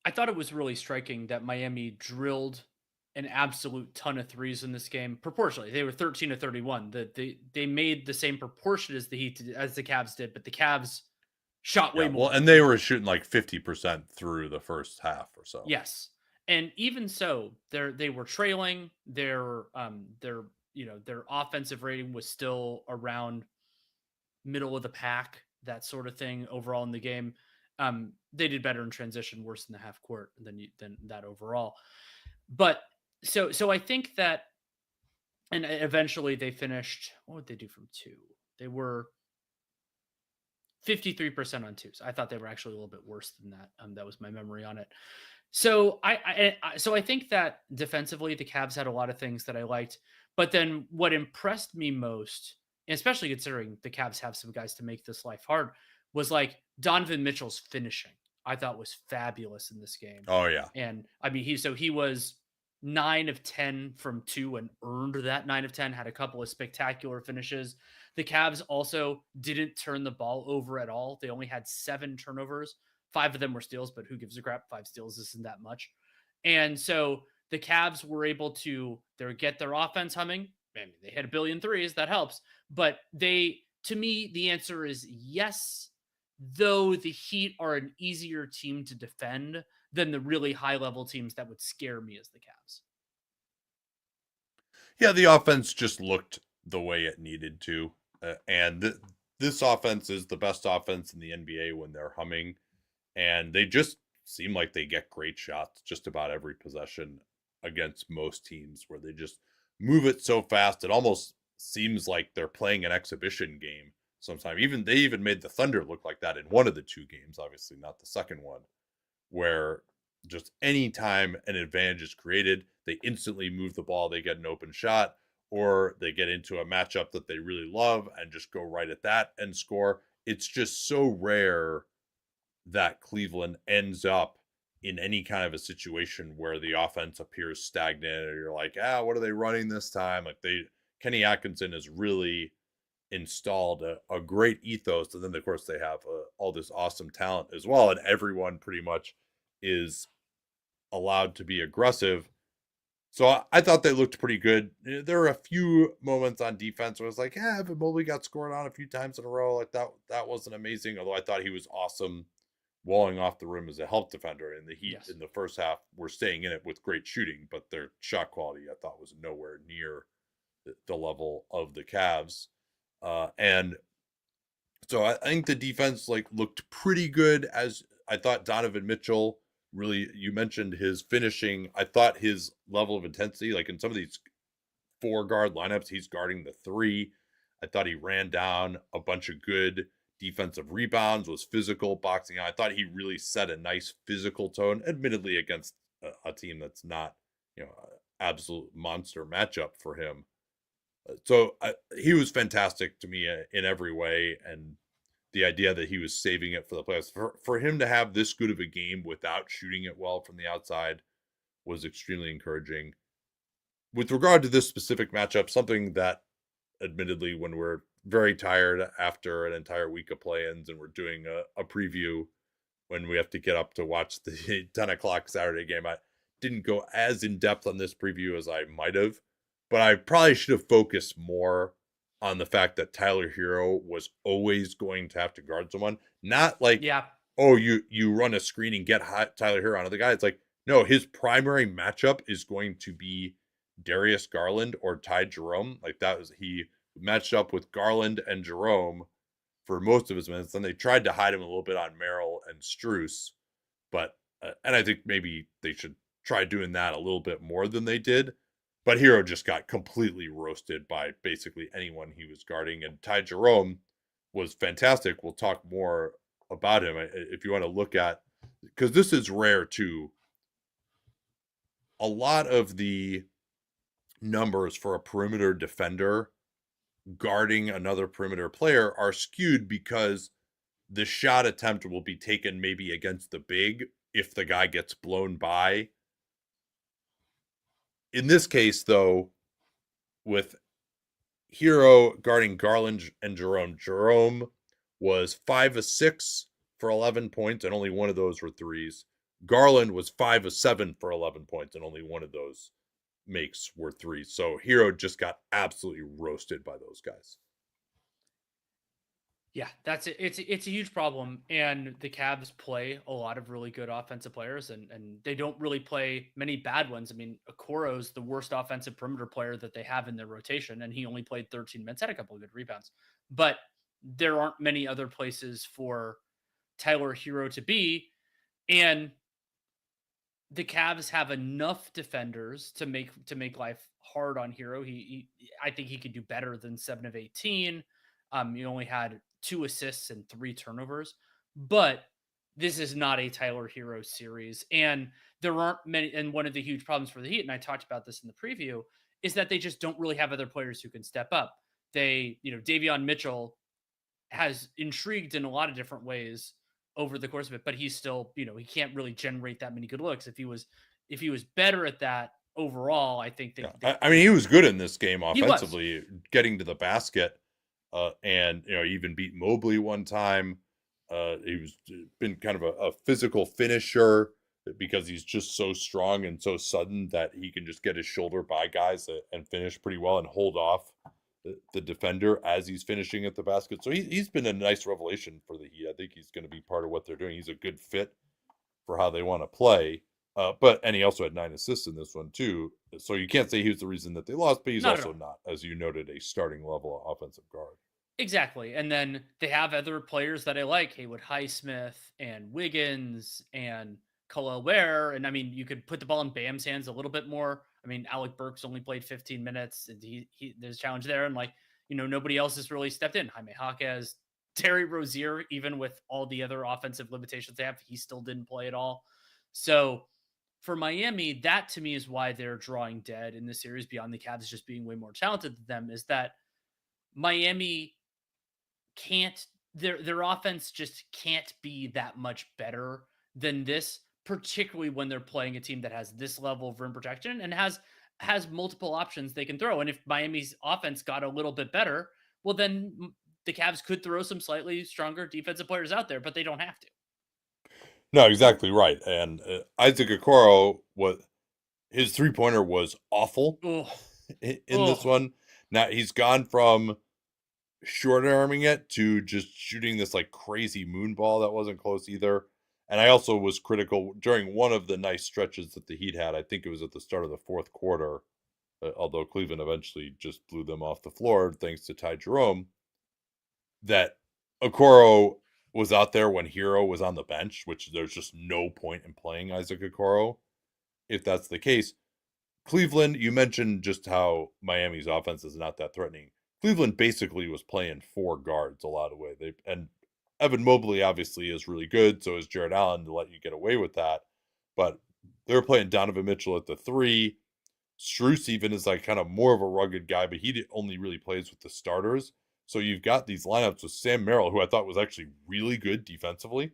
I thought it was really striking that Miami drilled an absolute ton of threes in this game. Proportionally, they were 13 to 31. They made the same proportion as the Heat as the Cavs did, but the Cavs shot way more. Well, and they were shooting like 50% through the first half or so. Yes, and even so, they were trailing. Their offensive rating was still around middle of the pack, that sort of thing overall in the game. They did better in transition, worse in the half court than that overall. But so I think that, and eventually they finished. What would they do from 2? They were 53% on 2s. I thought they were actually a little bit worse than that. That was my memory on it. So I think that defensively the Cavs had a lot of things that I liked, but then what impressed me most, especially considering the Cavs have some guys to make this life hard, was like Donovan Mitchell's finishing. I thought was fabulous in this game. Oh yeah. And I mean, he was 9 of 10 from 2 and earned that 9 of 10, had a couple of spectacular finishes. The Cavs also didn't turn the ball over at all. They only had 7 turnovers. 5 of them were steals, but who gives a crap? 5 steals isn't that much. And so the Cavs were able to get their offense humming. I mean, they hit a billion threes. That helps. But to me, the answer is yes, though the Heat are an easier team to defend than the really high-level teams that would scare me as the Cavs. Yeah, the offense just looked the way it needed to. And this offense is the best offense in the NBA when they're humming. And they just seem like they get great shots just about every possession against most teams, where they just move it so fast. It almost seems like they're playing an exhibition game sometimes. They even made the Thunder look like that in one of the 2 games, obviously not the second one, where just any time an advantage is created, they instantly move the ball, they get an open shot, or they get into a matchup that they really love and just go right at that and score. It's just so rare that Cleveland ends up in any kind of a situation where the offense appears stagnant, or you're like, what are they running this time? Like Kenny Atkinson has really installed a great ethos. And then of course they have all this awesome talent as well. And everyone pretty much is allowed to be aggressive. So I thought they looked pretty good. There were a few moments on defense where I was like, Evan Mobley got scored on a few times in a row. Like that wasn't amazing. Although I thought he was awesome walling off the rim as a help defender. And the Heat in the first half were staying in it with great shooting, but their shot quality I thought was nowhere near the level of the Cavs. And so I think the defense looked pretty good. As I thought Donovan Mitchell, really, you mentioned his finishing. I thought his level of intensity, like in some of these 4-guard lineups, he's guarding the 3. I thought he ran down a bunch of good defensive rebounds, was physical, boxing out. I thought he really set a nice physical tone, admittedly against a team that's not, absolute monster matchup for him. He was fantastic to me in every way, and the idea that he was saving it for the playoffs, for him to have this good of a game without shooting it well from the outside was extremely encouraging. With regard to this specific matchup, something that admittedly, when we're very tired after an entire week of play-ins and we're doing a preview when we have to get up to watch the 10 o'clock Saturday game, I didn't go as in depth on this preview as I might have, but I probably should have focused more on the fact that Tyler Hero was always going to have to guard someone. Not like, Yeah. oh, you run a screen and get Tyler Hero onto the guy. It's like, no, his primary matchup is going to be Darius Garland or Ty Jerome. Like that was, he matched up with Garland and Jerome for most of his minutes. Then they tried to hide him a little bit on Merrill and Strus, but and I think maybe they should try doing that a little bit more than they did. But Hero just got completely roasted by basically anyone he was guarding, and Ty Jerome was fantastic. We'll talk more about him if you want to look at, because this is rare too. A lot of the numbers for a perimeter defender guarding another perimeter player are skewed because the shot attempt will be taken maybe against the big if the guy gets blown by. In this case, though, with Hero guarding Garland and Jerome was 5 of 6 for 11 points, and only one of those were threes. Garland was 5 of 7 for 11 points, and only one of those makes were threes. So Hero just got absolutely roasted by those guys. Yeah, that's it. It's a huge problem, and the Cavs play a lot of really good offensive players, and they don't really play many bad ones. I mean, Okoro's the worst offensive perimeter player that they have in their rotation, and he only played 13 minutes, had a couple of good rebounds, but there aren't many other places for Tyler Hero to be, and the Cavs have enough defenders to make life hard on Hero. I think he could do better than 7 of 18. He only had 2 assists and 3 turnovers, but this is not a Tyler Hero series, and there aren't many. And one of the huge problems for the Heat, and I talked about this in the preview, is that they just don't really have other players who can step up. Davion Mitchell has intrigued in a lot of different ways over the course of it, but he's still, he can't really generate that many good looks. If he was better at that overall, I think I mean, he was good in this game he was. offensively, getting to the basket, and even beat Mobley one time. He was been kind of a physical finisher because he's just so strong and so sudden that he can just get his shoulder by guys and finish pretty well and hold off the defender as he's finishing at the basket. So he's been a nice revelation for the Heat. I think he's going to be part of what they're doing. He's a good fit for how they want to play. And he also had 9 assists in this one too. So you can't say he was the reason that they lost, but he's also not, as you noted, a starting level offensive guard. Exactly. And then they have other players that I like, Haywood Highsmith and Wiggins and Khalil Ware. And I mean, you could put the ball in Bam's hands a little bit more. I mean, Alec Burks only played 15 minutes, and there's a challenge there. And nobody else has really stepped in. Jaime Jaquez, Terry Rozier, even with all the other offensive limitations they have, he still didn't play at all. So for Miami, that to me is why they're drawing dead in the series, beyond the Cavs just being way more talented than them, is that Miami their offense just can't be that much better than this, particularly when they're playing a team that has this level of rim protection and has multiple options they can throw. And if Miami's offense got a little bit better, well, then the Cavs could throw some slightly stronger defensive players out there, but they don't have to. No, exactly right. And Isaac Okoro, his 3-pointer was awful in this one. Now he's gone from short arming it to just shooting this like crazy moon ball that wasn't close either. And I also was critical during one of the nice stretches that the Heat had. I think it was at the start of the fourth quarter, although Cleveland eventually just blew them off the floor thanks to Ty Jerome, that Okoro was out there when Hero was on the bench, which there's just no point in playing Isaac Okoro if that's the case. Cleveland, you mentioned just how Miami's offense is not that threatening. Cleveland basically was playing 4 guards a lot of way. And Evan Mobley obviously is really good, so is Jared Allen to let you get away with that. But they were playing Donovan Mitchell at the 3. Strus even is like kind of more of a rugged guy, but only really plays with the starters. So you've got these lineups with Sam Merrill, who I thought was actually really good defensively,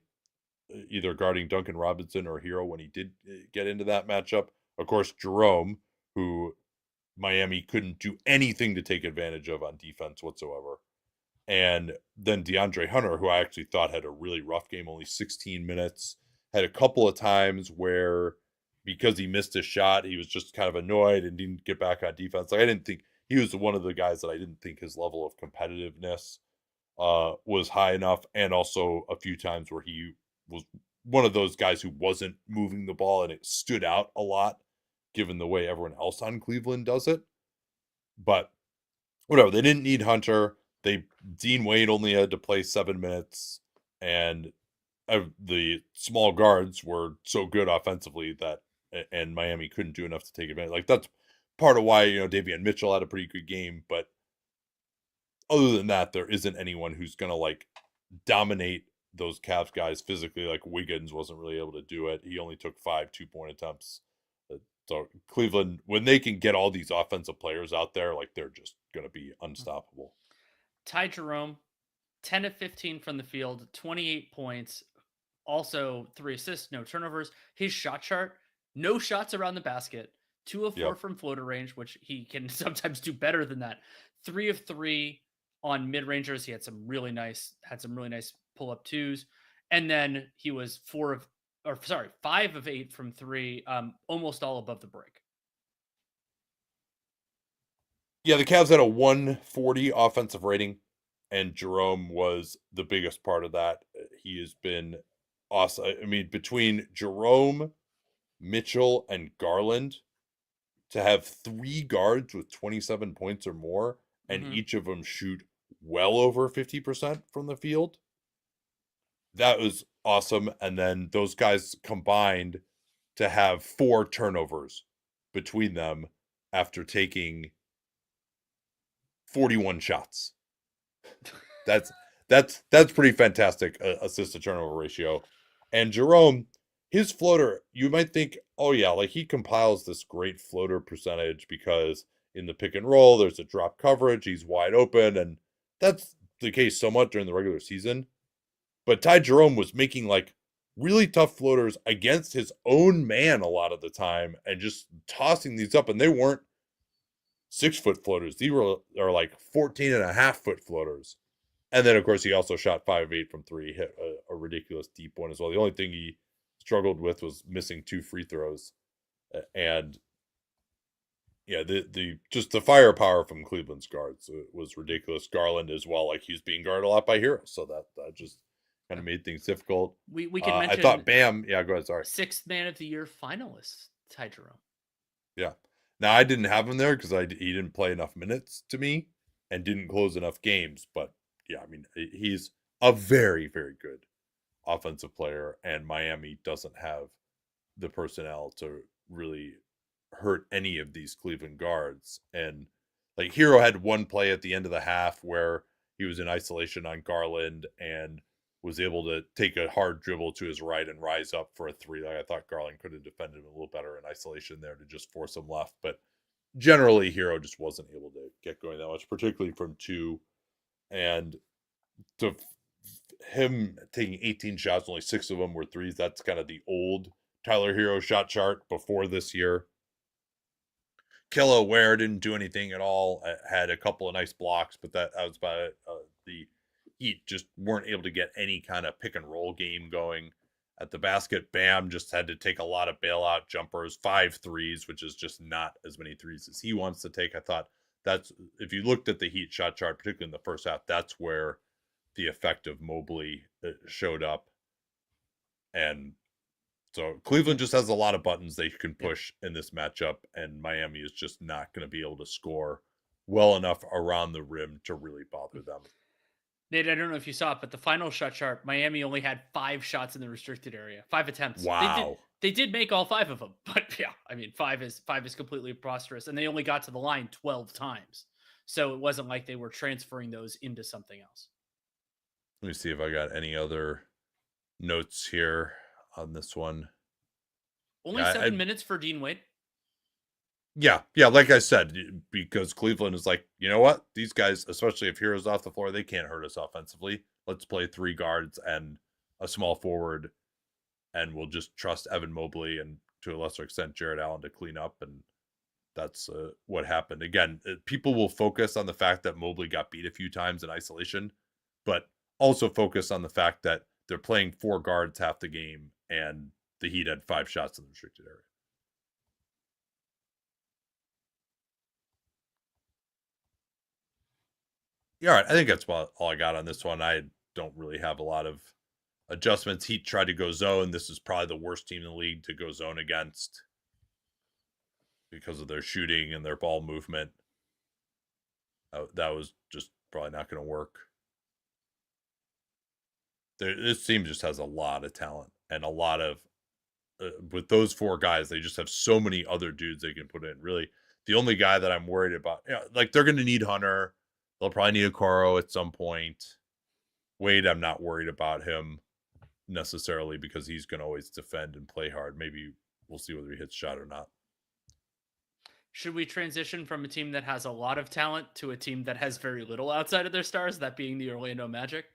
either guarding Duncan Robinson or Hero when he did get into that matchup. Of course, Jerome, who Miami couldn't do anything to take advantage of on defense whatsoever. And then DeAndre Hunter, who I actually thought had a really rough game, only 16 minutes, had a couple of times where because he missed a shot, he was just kind of annoyed and didn't get back on defense. Like I didn't think he was one of the guys that I didn't think his level of competitiveness was high enough, and also a few times where he was one of those guys who wasn't moving the ball, and it stood out a lot given the way everyone else on Cleveland does it. But whatever, they didn't need Hunter. Dean Wade only had to play 7 minutes, and the small guards were so good offensively that, and Miami couldn't do enough to take advantage. Like that's part of why Davion Mitchell had a pretty good game, but other than that, there isn't anyone who's gonna like dominate those Cavs guys physically. Like Wiggins wasn't really able to do it. He only took 5 2-point attempts. So Cleveland, when they can get all these offensive players out there, like they're just gonna be unstoppable. Ty Jerome, 10 of 15 from the field, 28 points, also 3 assists, no turnovers. His shot chart, no shots around the basket, 2 of 4 from floater range, which he can sometimes do better than that. 3 of 3 on mid-rangers. He had some really nice pull-up twos. And then he was 5 of 8 from 3, almost all above the break. Yeah, the Cavs had a 140 offensive rating, and Jerome was the biggest part of that. He has been awesome. I mean, between Jerome, Mitchell, and Garland, to have 3 guards with 27 points or more, and each of them shoot well over 50% from the field, that was awesome. And then those guys combined to have 4 turnovers between them after taking 41 shots. That's pretty fantastic assist to turnover ratio. And Jerome, his floater, you might think, oh yeah, like he compiles this great floater percentage because in the pick and roll there's a drop coverage, he's wide open, and that's the case somewhat during the regular season. But Ty Jerome was making like really tough floaters against his own man a lot of the time and just tossing these up, and they weren't 6-foot floaters. These are like 14.5-foot floaters. And then, of course, he also shot 5 of 8 from 3, hit a ridiculous deep one as well. The only thing he struggled with was missing 2 free throws. And yeah, just the firepower from Cleveland's guards was ridiculous. Garland as well, like he was being guarded a lot by Hero, so that just kind of made things difficult. We can mention. I thought Bam. Yeah, go ahead. Sorry. 6th Man of the Year finalist, Ty Jerome. Yeah. Now I didn't have him there because he didn't play enough minutes to me and didn't close enough games. But yeah, I mean he's a very, very good offensive player, and Miami doesn't have the personnel to really hurt any of these Cleveland guards. And like Hero had one play at the end of the half where he was in isolation on Garland and was able to take a hard dribble to his right and rise up for a 3. Like I thought Garland could have defended him a little better in isolation there to just force him left. But generally Hero just wasn't able to get going that much, particularly from 2. And to him taking 18 shots, only 6 of them were 3s. That's kind of the old Tyler Hero shot chart before this year. Killa Ware didn't do anything at all. Had a couple of nice blocks, but that was about it. The Heat just weren't able to get any kind of pick and roll game going at the basket. Bam just had to take a lot of bailout jumpers, 5 threes, which is just not as many threes as he wants to take. I thought that's, if you looked at the Heat shot chart, particularly in the first half, that's where the effect of Mobley showed up. And so Cleveland just has a lot of buttons they can push in this matchup, and Miami is just not going to be able to score well enough around the rim to really bother them. Nate, I don't know if you saw it, but the final shot chart, Miami only had 5 shots in the restricted area, 5 attempts. Wow. They did make all 5 of them, but yeah, I mean, 5 is completely preposterous, and they only got to the line 12 times. So it wasn't like they were transferring those into something else. Let me see if I got any other notes here on this one. Only 7 minutes for Dean Wade. Yeah, like I said, because Cleveland is like, you know what? These guys, especially if Hero's off the floor, they can't hurt us offensively. Let's play 3 guards and a small forward, and we'll just trust Evan Mobley and to a lesser extent Jared Allen to clean up, and that's what happened. Again, people will focus on the fact that Mobley got beat a few times in isolation, but also focus on the fact that they're playing 4 guards half the game, and the Heat had 5 shots in the restricted area. Yeah, all right. I think that's all I got on this one. I don't really have a lot of adjustments. Heat tried to go zone. This is probably the worst team in the league to go zone against because of their shooting and their ball movement. That was just probably not going to work. This team just has a lot of talent and a lot of with those 4 guys, they just have so many other dudes they can put in. Really, the only guy that I'm worried about, like they're going to need Hunter. They'll probably need Okoro at some point. Wade, I'm not worried about him necessarily because he's going to always defend and play hard. Maybe we'll see whether he hits shot or not. Should we transition from a team that has a lot of talent to a team that has very little outside of their stars, that being the Orlando Magic?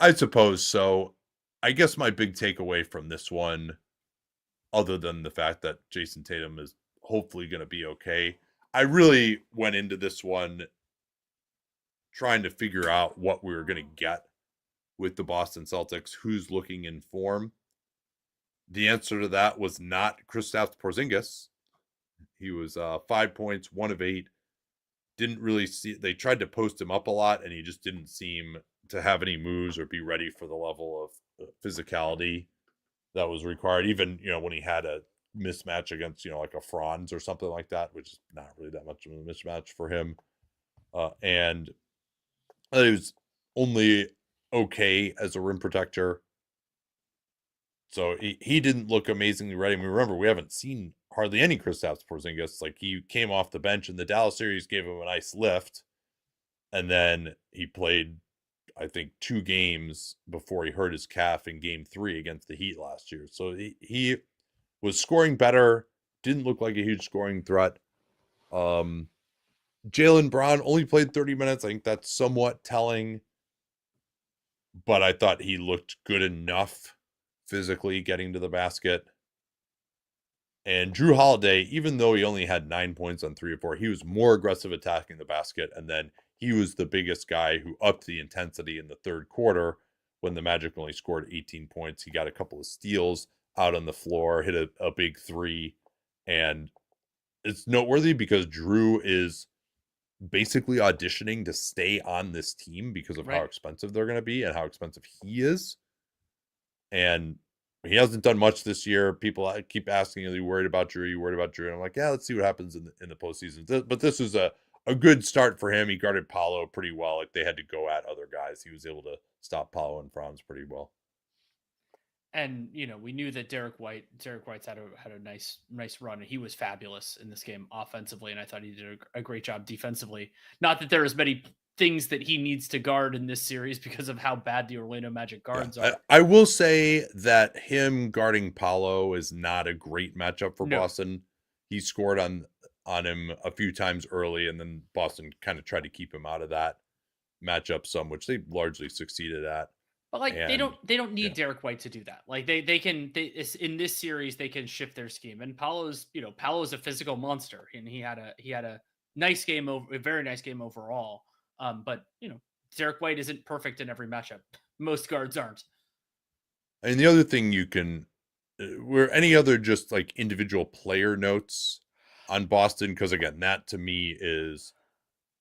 I suppose so. I guess my big takeaway from this one, other than the fact that Jason Tatum is hopefully going to be okay, I really went into this one trying to figure out what we were going to get with the Boston Celtics, who's looking in form. The answer to that was not Kristaps Porzingis. He was 5 points, 1 of 8. Didn't really see, they tried to post him up a lot, and he just didn't seem to have any moves or be ready for the level of physicality that was required. Even, when he had a mismatch against, like a Franz or something like that, which is not really that much of a mismatch for him. And it was only okay as a rim protector. So he didn't look amazingly ready. I mean, remember, we haven't seen hardly any Kristaps Porzingis. Like, he came off the bench in the Dallas series, gave him a nice lift, and then he played, I think, 2 games before he hurt his calf in game 3 against the Heat last year. So he was scoring better, didn't look like a huge scoring threat. Jaylen Brown only played 30 minutes. I think that's somewhat telling, but I thought he looked good enough physically getting to the basket. And Drew Holiday, even though he only had 9 points on 3 or 4, he was more aggressive attacking the basket. And then he was the biggest guy who upped the intensity in the third quarter when the Magic only scored 18 points. He got a couple of steals out on the floor, hit a big 3. And it's noteworthy because Drew is basically auditioning to stay on this team because of how expensive they're going to be and how expensive he is. And he hasn't done much this year. People keep asking, are you worried about Drew? Are you worried about Drew? And I'm like, yeah, let's see what happens in the postseason. But this was a good start for him. He guarded Paolo pretty well. Like, they had to go at other guys. He was able to stop Paolo and Franz pretty well. And we knew that Derrick White's had a nice run, and he was fabulous in this game offensively, and I thought he did a great job defensively. Not that there is many things that he needs to guard in this series because of how bad the Orlando Magic guards are. I will say that him guarding Paolo is not a great matchup for Boston. He scored on him a few times early, and then Boston kind of tried to keep him out of that matchup some, which they largely succeeded at. But they don't need Derrick White to do that. Like, they can in this series they can shift their scheme. And Paolo's a physical monster, and he had a nice game, a very nice game overall. But Derrick White isn't perfect in every matchup. Most guards aren't. And the other thing you can, were any other just like individual player notes on Boston? Because again, that to me is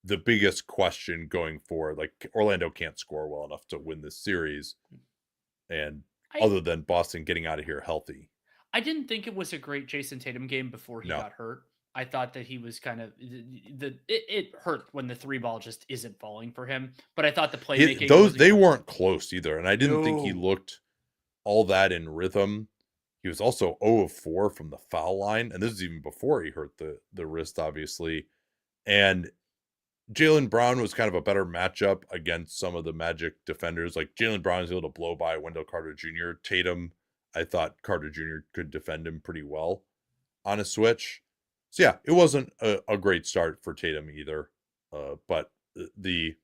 the biggest question going forward. Like, Orlando can't score well enough to win this series, and other than Boston getting out of here healthy. I didn't think it was a great Jason Tatum game before he got hurt. I thought that he was kind of it hurt when the 3 ball just isn't falling for him. But I thought the playmaking they weren't close either, and I didn't think he looked all that in rhythm. He was also 0 of 4 from the foul line, and this is even before he hurt the wrist, obviously. And Jaylen Brown was kind of a better matchup against some of the Magic defenders. Like, Jaylen Brown was able to blow by Wendell Carter Jr. Tatum, I thought Carter Jr. could defend him pretty well on a switch. So yeah, it wasn't a great start for Tatum either. But the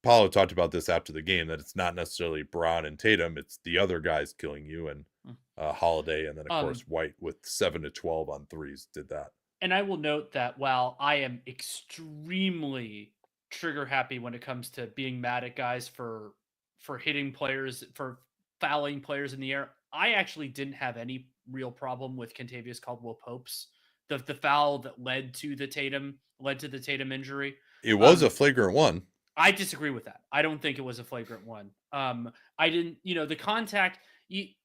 Paulo talked about this after the game, that it's not necessarily Braun and Tatum, it's the other guys killing you, and Mm. Holiday, and then of Um, course White with 7 to 12 on threes did that. and I will note that while I am extremely trigger happy when it comes to being mad at guys for hitting players, for fouling players in the air, I actually didn't have any real problem with Kentavious Caldwell Pope's the foul that led to the Tatum injury. It was a Um, flagrant one. I disagree with that. I don't think it was a flagrant one. I didn't, the contact.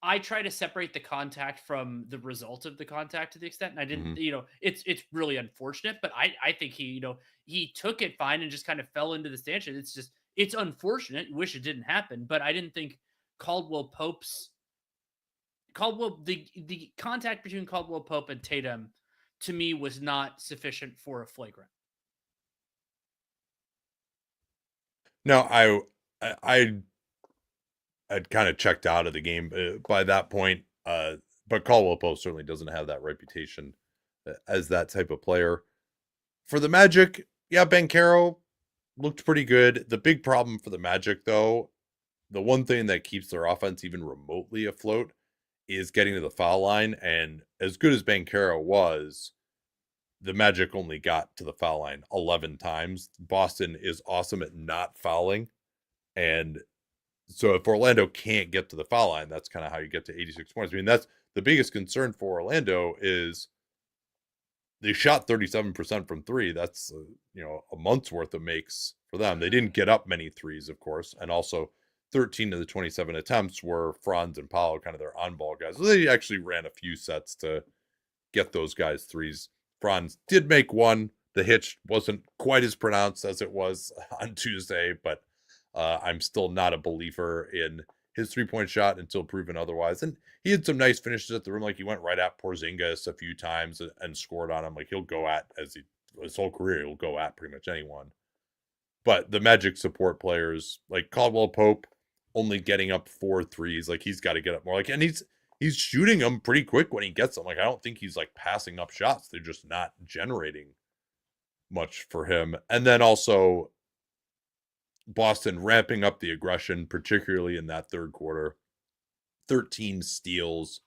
I try to separate the contact from the result of the contact to the extent, and I didn't. Mhm. It's really unfortunate, but I think he took it fine and just kind of fell into the stanchion. It's unfortunate. Wish it didn't happen, but I didn't think Caldwell Pope's Caldwell the contact between Caldwell Pope and Tatum to me was not sufficient for a flagrant. No, I had kind of checked out of the game by that point. But Caldwell Pope certainly doesn't have that reputation as that type of player. For the Magic, yeah, Banchero looked pretty good. The big problem for the Magic, though, the one thing that keeps their offense even remotely afloat is getting to the foul line. And as good as Banchero was, the Magic only got to the foul line 11 times. Boston is awesome at not fouling. And so if Orlando can't get to the foul line, that's kind of how you get to 86 points. I mean, that's the biggest concern for Orlando is they shot 37% from three. That's a month's worth of makes for them. They didn't get up many threes, of course, and also 13 of the 27 attempts were Franz and Paolo, kind of their on-ball guys. So they actually ran a few sets to get those guys threes. Franz did make one. The hitch wasn't quite as pronounced as it was on Tuesday, but I'm still not a believer in his three-point shot until proven otherwise. And he had some nice finishes at the rim, like he went right at Porzingis a few times and scored on him. Like he'll go at his whole career, he'll go at pretty much anyone. But the Magic support players, like Caldwell Pope, only getting up 4 threes, like he's got to get up more. Like, and he's shooting them pretty quick when he gets them. Like I don't think he's like passing up shots; they're just not generating much for him. And then also Boston ramping up the aggression, particularly in that third quarter. 13 steals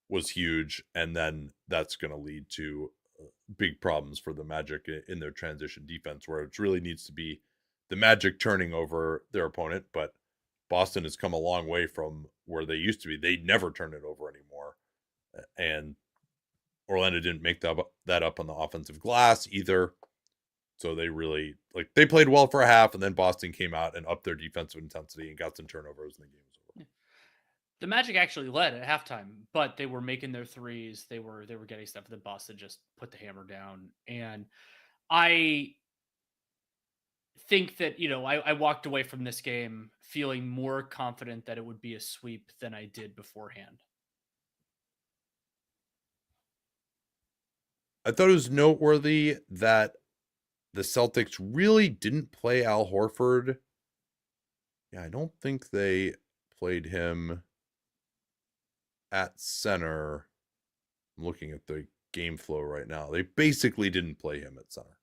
was huge, and then that's going to lead to big problems for the Magic in their transition defense, where it really needs to be the Magic turning over their opponent. But Boston has come a long way from where they used to be. They never turn it over anymore, and Orlando didn't make that up on the offensive glass either. So they really they played well for a half, and then Boston came out and upped their defensive intensity and got some turnovers, and the game was over. The Magic actually led at halftime, but they were making their threes. They were getting stuff that Boston just put the hammer down. And I think that, I walked away from this game feeling more confident that it would be a sweep than I did beforehand. I thought it was noteworthy that the Celtics really didn't play Al Horford. Yeah, I don't think they played him at center. I'm looking at the game flow right now. They basically didn't play him at center.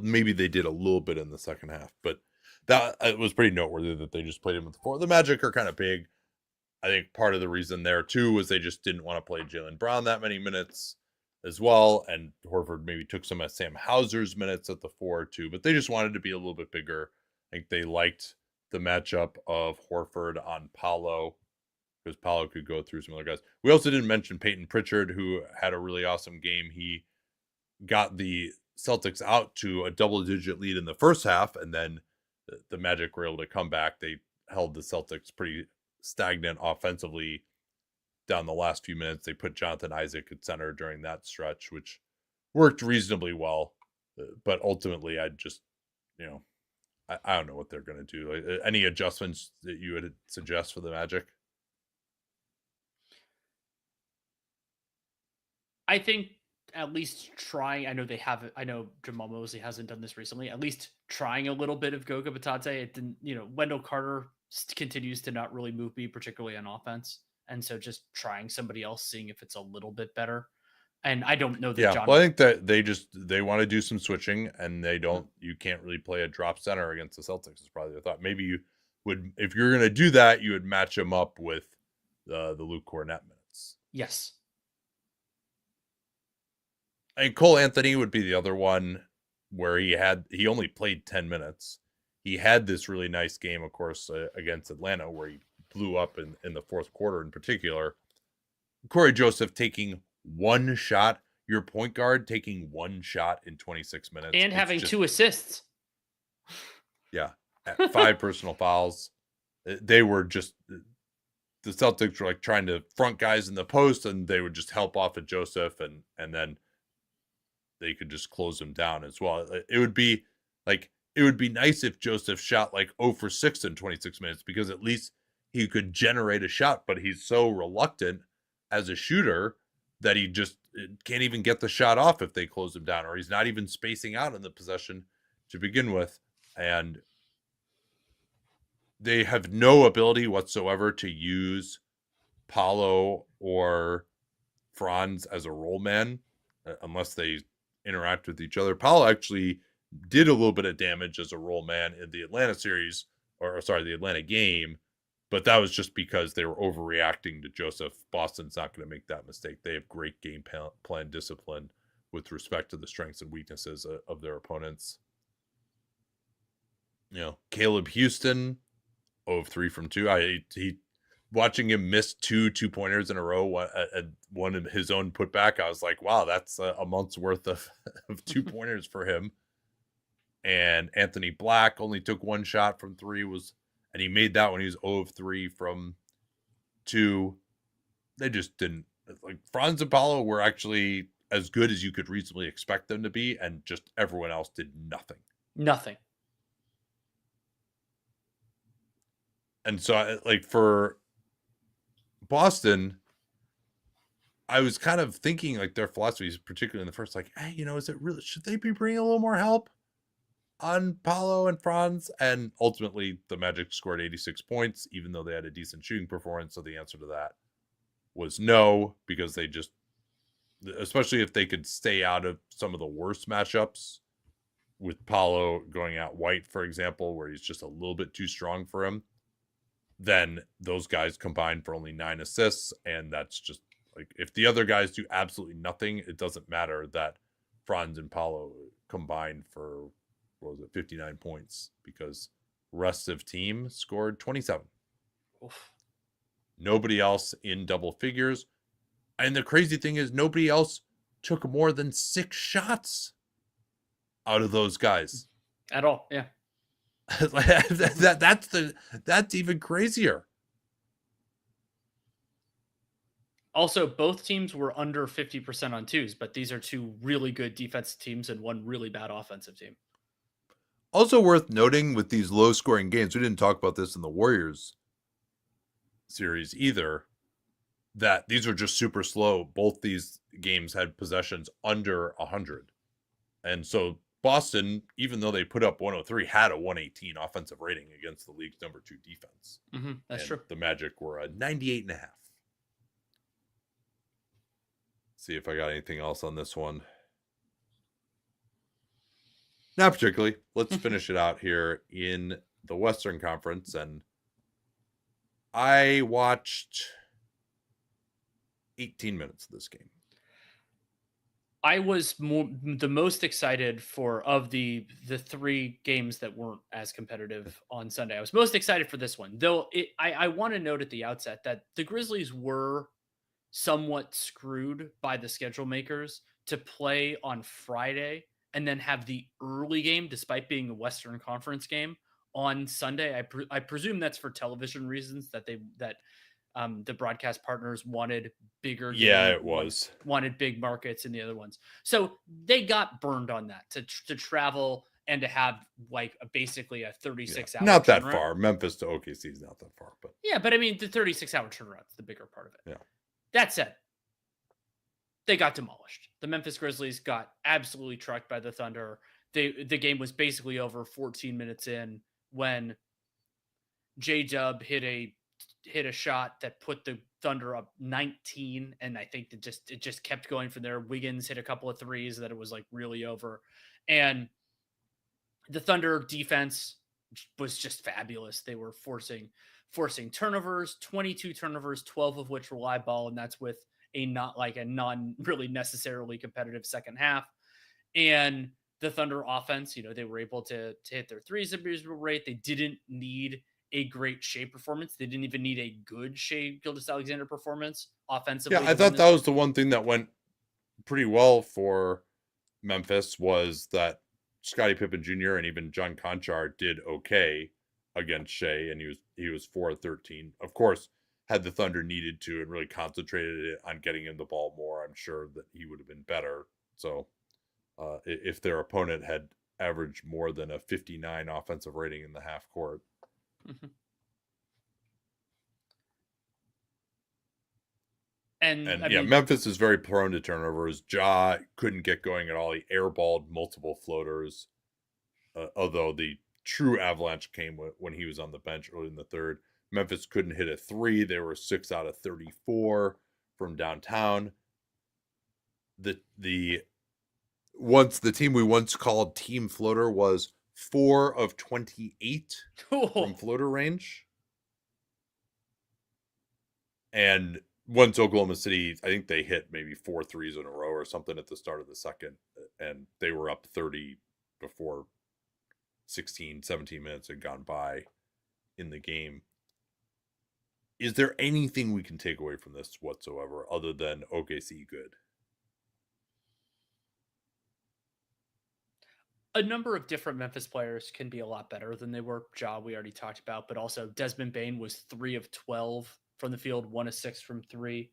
Maybe they did a little bit in the second half, but that it was pretty noteworthy that they just played him at the four. The Magic are kind of big. I think part of the reason there too was they just didn't want to play Jaylen Brown that many minutes as well, and Horford maybe took some of Sam Hauser's minutes at the four too, but they just wanted to be a little bit bigger. I think they liked the matchup of Horford on Paolo because Paolo could go through some other guys. We also didn't mention Peyton Pritchard, who had a really awesome game. He got the Celtics out to a double-digit lead in the first half, and then the Magic were able to come back. They held the Celtics pretty stagnant offensively down the last few minutes. They put Jonathan Isaac at center during that stretch, which worked reasonably well. But ultimately, I just, I don't know what they're going to do. Any adjustments that you would suggest for the Magic? I think at least trying. I know they have. I know Jamal Mosley hasn't done this recently. At least trying a little bit of Goga Batadze. It didn't. Wendell Carter continues to not really move me, particularly on offense, and so just trying somebody else, seeing if it's a little bit better. And I don't know that Yeah, John. well, I think that they want to do some switching, and you can't really play a drop center against the Celtics. Is probably the thought. Maybe you would, if you're going to do that, you would match him up with the Luke Cornett minutes. Yes. And Cole Anthony would be the other one where he only played 10 minutes. He had this really nice game, of course, against Atlanta, where he blew up in the fourth quarter in particular. Corey Joseph taking one shot, your point guard taking one shot in 26 minutes. And having 2 assists. Yeah. 5 personal fouls. They were just, the Celtics were like trying to front guys in the post, and they would just help off at Joseph, and then they could just close him down as well. It would be nice if Joseph shot like 0 for 6 in 26 minutes, because at least he could generate a shot, but he's so reluctant as a shooter that he just can't even get the shot off if they close him down, or he's not even spacing out in the possession to begin with. And they have no ability whatsoever to use Paolo or Franz as a roll man unless they interact with each other. Paolo actually did a little bit of damage as a roll man in the Atlanta series, the Atlanta game, but that was just because they were overreacting to Joseph. Boston's not going to make that mistake. They have great game plan discipline with respect to the strengths and weaknesses of their opponents. Caleb Houston, 0 of 3 from 2. He watching him miss 2 2-pointers in a row, one of his own putback, I was like, wow, that's a month's worth of 2-pointers for him. And Anthony Black only took 1 shot from 3, and he made that when he was 0 of 3 from 2. They just didn't, like, Franz and Paolo were actually as good as you could reasonably expect them to be, and just everyone else did nothing. And so, like, for Boston, I was kind of thinking, like, their philosophies, particularly in the first, like, hey, is it really, should they be bringing a little more help on Paolo and Franz? And ultimately, the Magic scored 86 points, even though they had a decent shooting performance. So the answer to that was no, because they just, especially if they could stay out of some of the worst matchups, with Paolo going at White, for example, where he's just a little bit too strong for him, then those guys combined for only 9 assists. And that's just, like, if the other guys do absolutely nothing, it doesn't matter that Franz and Paolo combined for, 59 points, because rest of team scored 27. Oof. Nobody else in double figures. And the crazy thing is, nobody else took more than 6 shots out of those guys at all. Yeah. That's even crazier. Also, both teams were under 50% on 2s, but these are 2 really good defensive teams and 1 really bad offensive team. Also worth noting with these low-scoring games, we didn't talk about this in the Warriors series either, that these are just super slow. Both these games had possessions under 100. And so Boston, even though they put up 103, had a 118 offensive rating against the league's number 2 defense. That's true. The Magic were a 98.5. See if I got anything else on this one. Not particularly. Let's finish it out here in the Western Conference. And I watched 18 minutes of this game. I was the most excited of the 3 games that weren't as competitive on Sunday. I was most excited for this one, though. I want to note at the outset that the Grizzlies were somewhat screwed by the schedule makers to play on Friday and then have the early game, despite being a Western Conference game, on Sunday. I presume that's for television reasons, that the broadcast partners wanted bigger games. Yeah, it was. Wanted big markets in the other ones. So they got burned on that to travel and to have, like, basically a 36-hour not that turnaround. far. Memphis to OKC is not that far, but yeah, but I mean, the 36-hour turnaround is the bigger part of it. Yeah. That said, they got demolished. The Memphis Grizzlies got absolutely trucked by the Thunder. The game was basically over 14 minutes in when J-Dub hit a hit a shot that put the Thunder up 19, and I think it just kept going from there. Wiggins hit a couple of threes that it was like really over, and the Thunder defense was just fabulous. They were forcing turnovers, 22 turnovers, 12 of which were live ball, and that's with a non really necessarily competitive second half. And the Thunder offense, they were able to hit their threes at a reasonable rate. They didn't need a great Shea performance. They didn't even need a good Shea Gilgeous-Alexander performance offensively. Yeah, I thought that was the one thing that went pretty well for Memphis was that Scottie Pippen Jr. and even John Conchar did okay against Shea, and he was 4-13. Of course, had the Thunder needed to and really concentrated it on getting him the ball more, I'm sure that he would have been better. So if their opponent had averaged more than a 59 offensive rating in the half court. Mm-hmm. And I mean, Memphis is very prone to turnovers. Ja couldn't get going at all. He airballed multiple floaters, although the true avalanche came when he was on the bench early in the third. Memphis couldn't hit a three. They were 6 out of 34 from downtown. The team we once called Team Floater was 4 of 28 from floater range. And once Oklahoma City, I think they hit maybe 4 threes in a row or something at the start of the second, and they were up 30 before 16, 17 minutes had gone by in the game. Is there anything we can take away from this whatsoever other than OKC good? A number of different Memphis players can be a lot better than they were. Ja, we already talked about, but also Desmond Bane was 3 of 12 from the field, 1 of 6 from 3.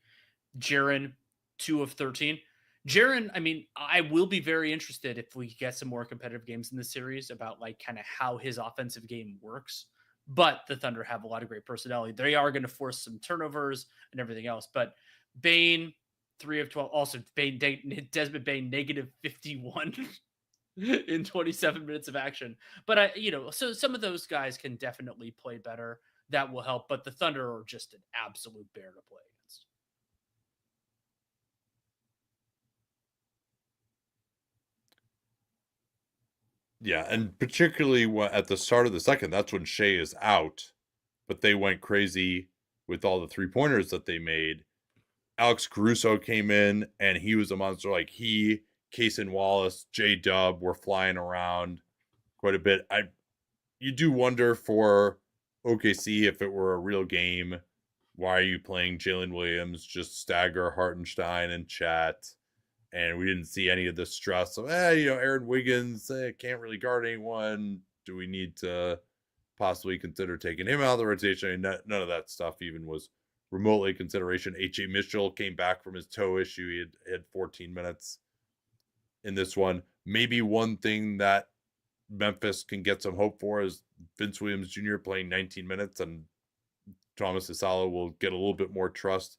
Jaren, 2 of 13. Jaren, I mean, I will be very interested if we get some more competitive games in this series about like kind of how his offensive game works. But the Thunder have a lot of great personality. They are going to force some turnovers and everything else. But Bane, 3 of 12. Also, Desmond Bane, negative 51 in 27 minutes of action. But so some of those guys can definitely play better. That will help. But the Thunder are just an absolute bear to play against. Yeah, and particularly at the start of the second, that's when Shea is out, but they went crazy with all the 3-pointers that they made. Alex Caruso came in, and he was a monster. Like he, Cason Wallace, J-Dub were flying around quite a bit. You do wonder for OKC if it were a real game, why are you playing Jalen Williams, just stagger Hartenstein and Chat? And we didn't see any of the stress of, Aaron Wiggins can't really guard anyone. Do we need to possibly consider taking him out of the rotation? I mean, none of that stuff even was remotely consideration. H.A. Mitchell came back from his toe issue. He had 14 minutes in this one. Maybe one thing that Memphis can get some hope for is Vince Williams Jr. playing 19 minutes, and Thomas Asala will get a little bit more trust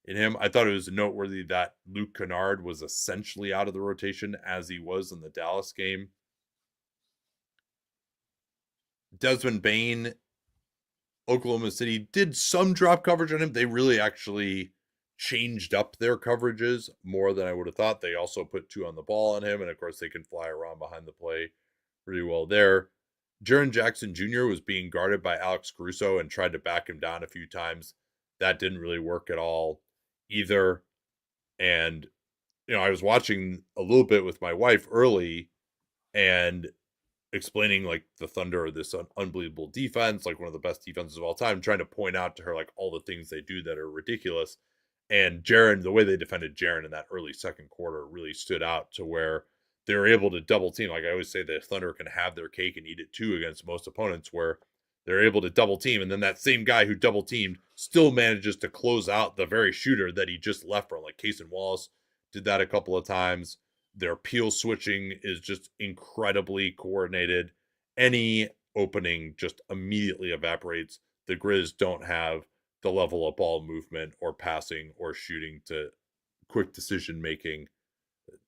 in him. I thought it was noteworthy that Luke Kennard was essentially out of the rotation as he was in the Dallas game. Desmond Bane, Oklahoma City did some drop coverage on him. They really actually changed up their coverages more than I would have thought. They also put 2 on the ball on him, and of course they can fly around behind the play pretty well there. Jaren Jackson Jr. was being guarded by Alex Caruso and tried to back him down a few times. That didn't really work at all either. And, I was watching a little bit with my wife early and explaining like the Thunder are this unbelievable defense, like one of the best defenses of all time, trying to point out to her like all the things they do that are ridiculous. And Jaren, the way they defended Jaren in that early second quarter really stood out to where they were able to double team. Like I always say, the Thunder can have their cake and eat it too against most opponents, where they're able to double team. And then that same guy who double teamed still manages to close out the very shooter that he just left from. Like Cason Wallace did that a couple of times. Their peel switching is just incredibly coordinated. Any opening just immediately evaporates. The Grizz don't have the level of ball movement or passing or shooting to quick decision making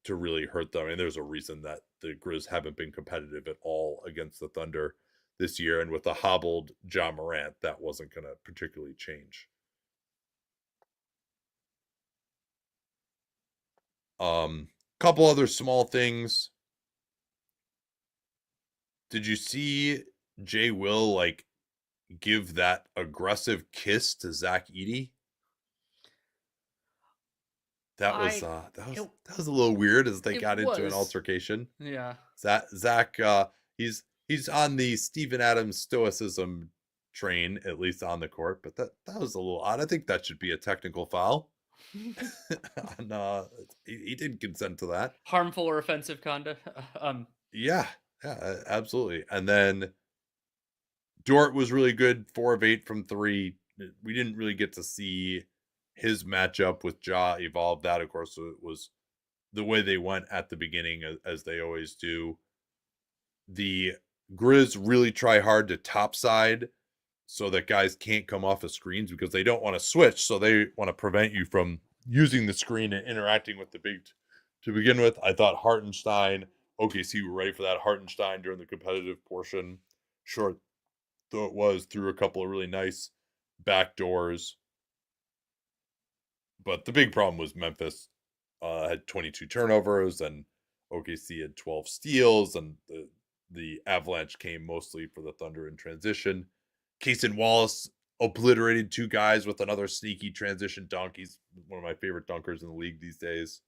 to really hurt them. And there's a reason that the Grizz haven't been competitive at all against the Thunder this year, and with a hobbled John Morant, that wasn't going to particularly change. Couple other small things. Did you see Jay Will like give that aggressive kiss to Zach Edey? That was a little weird as they got into an altercation. Yeah. Zach he's on the Steven Adams stoicism train, at least on the court, but that was a little odd. I think that should be a technical foul. And he didn't consent to that. Harmful or offensive conduct. Yeah, absolutely. And then Dort was really good, 4 of 8 from 3. We didn't really get to see his matchup with Ja evolve. That, of course, was the way they went at the beginning, as they always do. The Grizz really try hard to topside so that guys can't come off of screens because they don't want to switch. So they want to prevent you from using the screen and interacting with the big to begin with. I thought Hartenstein, OKC were ready for that. Hartenstein during the competitive portion, short though it was, threw a couple of really nice backdoors. But the big problem was Memphis had 22 turnovers and OKC had 12 steals, and the avalanche came mostly for the Thunder in transition. Cason Wallace obliterated 2 guys with another sneaky transition dunk. He's one of my favorite dunkers in the league these days.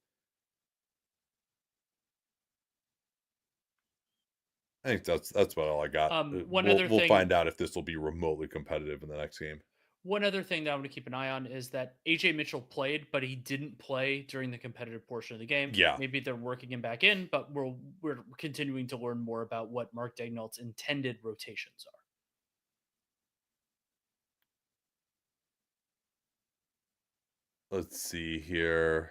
I think that's about all I got. We'll find out if this will be remotely competitive in the next game. One other thing that I'm going to keep an eye on is that AJ Mitchell played, but he didn't play during the competitive portion of the game. Yeah. Maybe they're working him back in, but we're continuing to learn more about what Mark Daigneault's intended rotations are. Let's see here.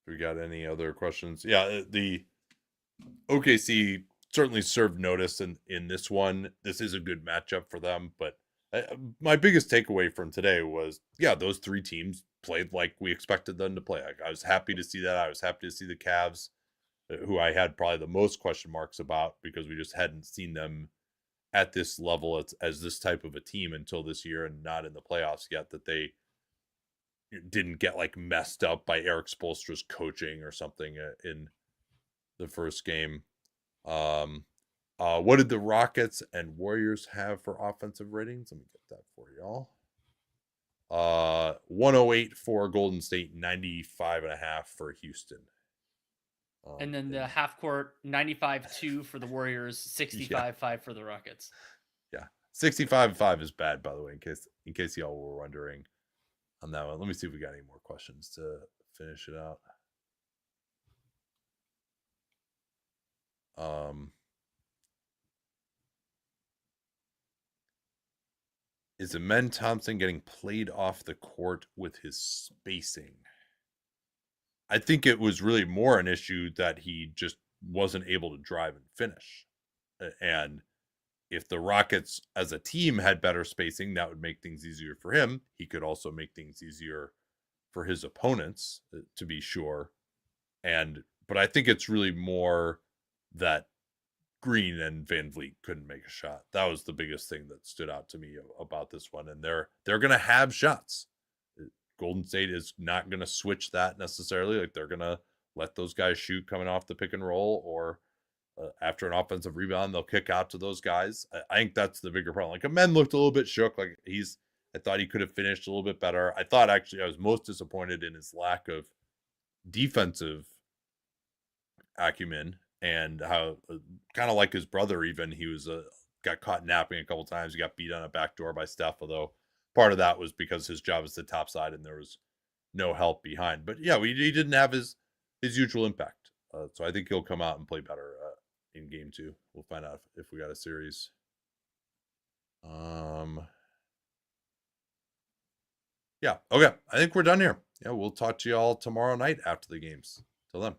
We got any other questions? Yeah, the OKC certainly served notice in this one. This is a good matchup for them, but my biggest takeaway from today was, yeah, those 3 teams played like we expected them to play. I was happy to see that. I was happy to see the Cavs, who I had probably the most question marks about because we just hadn't seen them at this level as this type of a team until this year, and not in the playoffs yet, that they didn't get like messed up by Eric Spoelstra's coaching or something in the first game. What did the Rockets and Warriors have for offensive ratings? Let me get that for y'all. 108 for Golden State, 95.5 for Houston. And then the half court, 95-2 for the Warriors, 65-5 for the Rockets. Yeah, 65-5 is bad, by the way, in case y'all were wondering on that one. Let me see if we got any more questions to finish it out. Is Amen Thompson getting played off the court with his spacing? I think it was really more an issue that he just wasn't able to drive and finish. And if the Rockets as a team had better spacing, that would make things easier for him. He could also make things easier for his opponents, to be sure. But I think it's really more that Green and Van Vliet couldn't make a shot. That was the biggest thing that stood out to me about this one. And they're going to have shots. Golden State is not going to switch that necessarily. Like, they're going to let those guys shoot coming off the pick and roll, or after an offensive rebound, they'll kick out to those guys. I think that's the bigger problem. Like, Amen looked a little bit shook. Like, I thought he could have finished a little bit better. I thought actually I was most disappointed in his lack of defensive acumen, and how kind of like his brother, even, he was got caught napping a couple times. He got beat on a backdoor by Steph, although part of that was because his job is the top side and there was no help behind. But yeah, he didn't have his usual impact. So I think he'll come out and play better in game 2. We'll find out if we got a series. Yeah, okay. I think we're done here. Yeah, we'll talk to y'all tomorrow night after the games. Till then.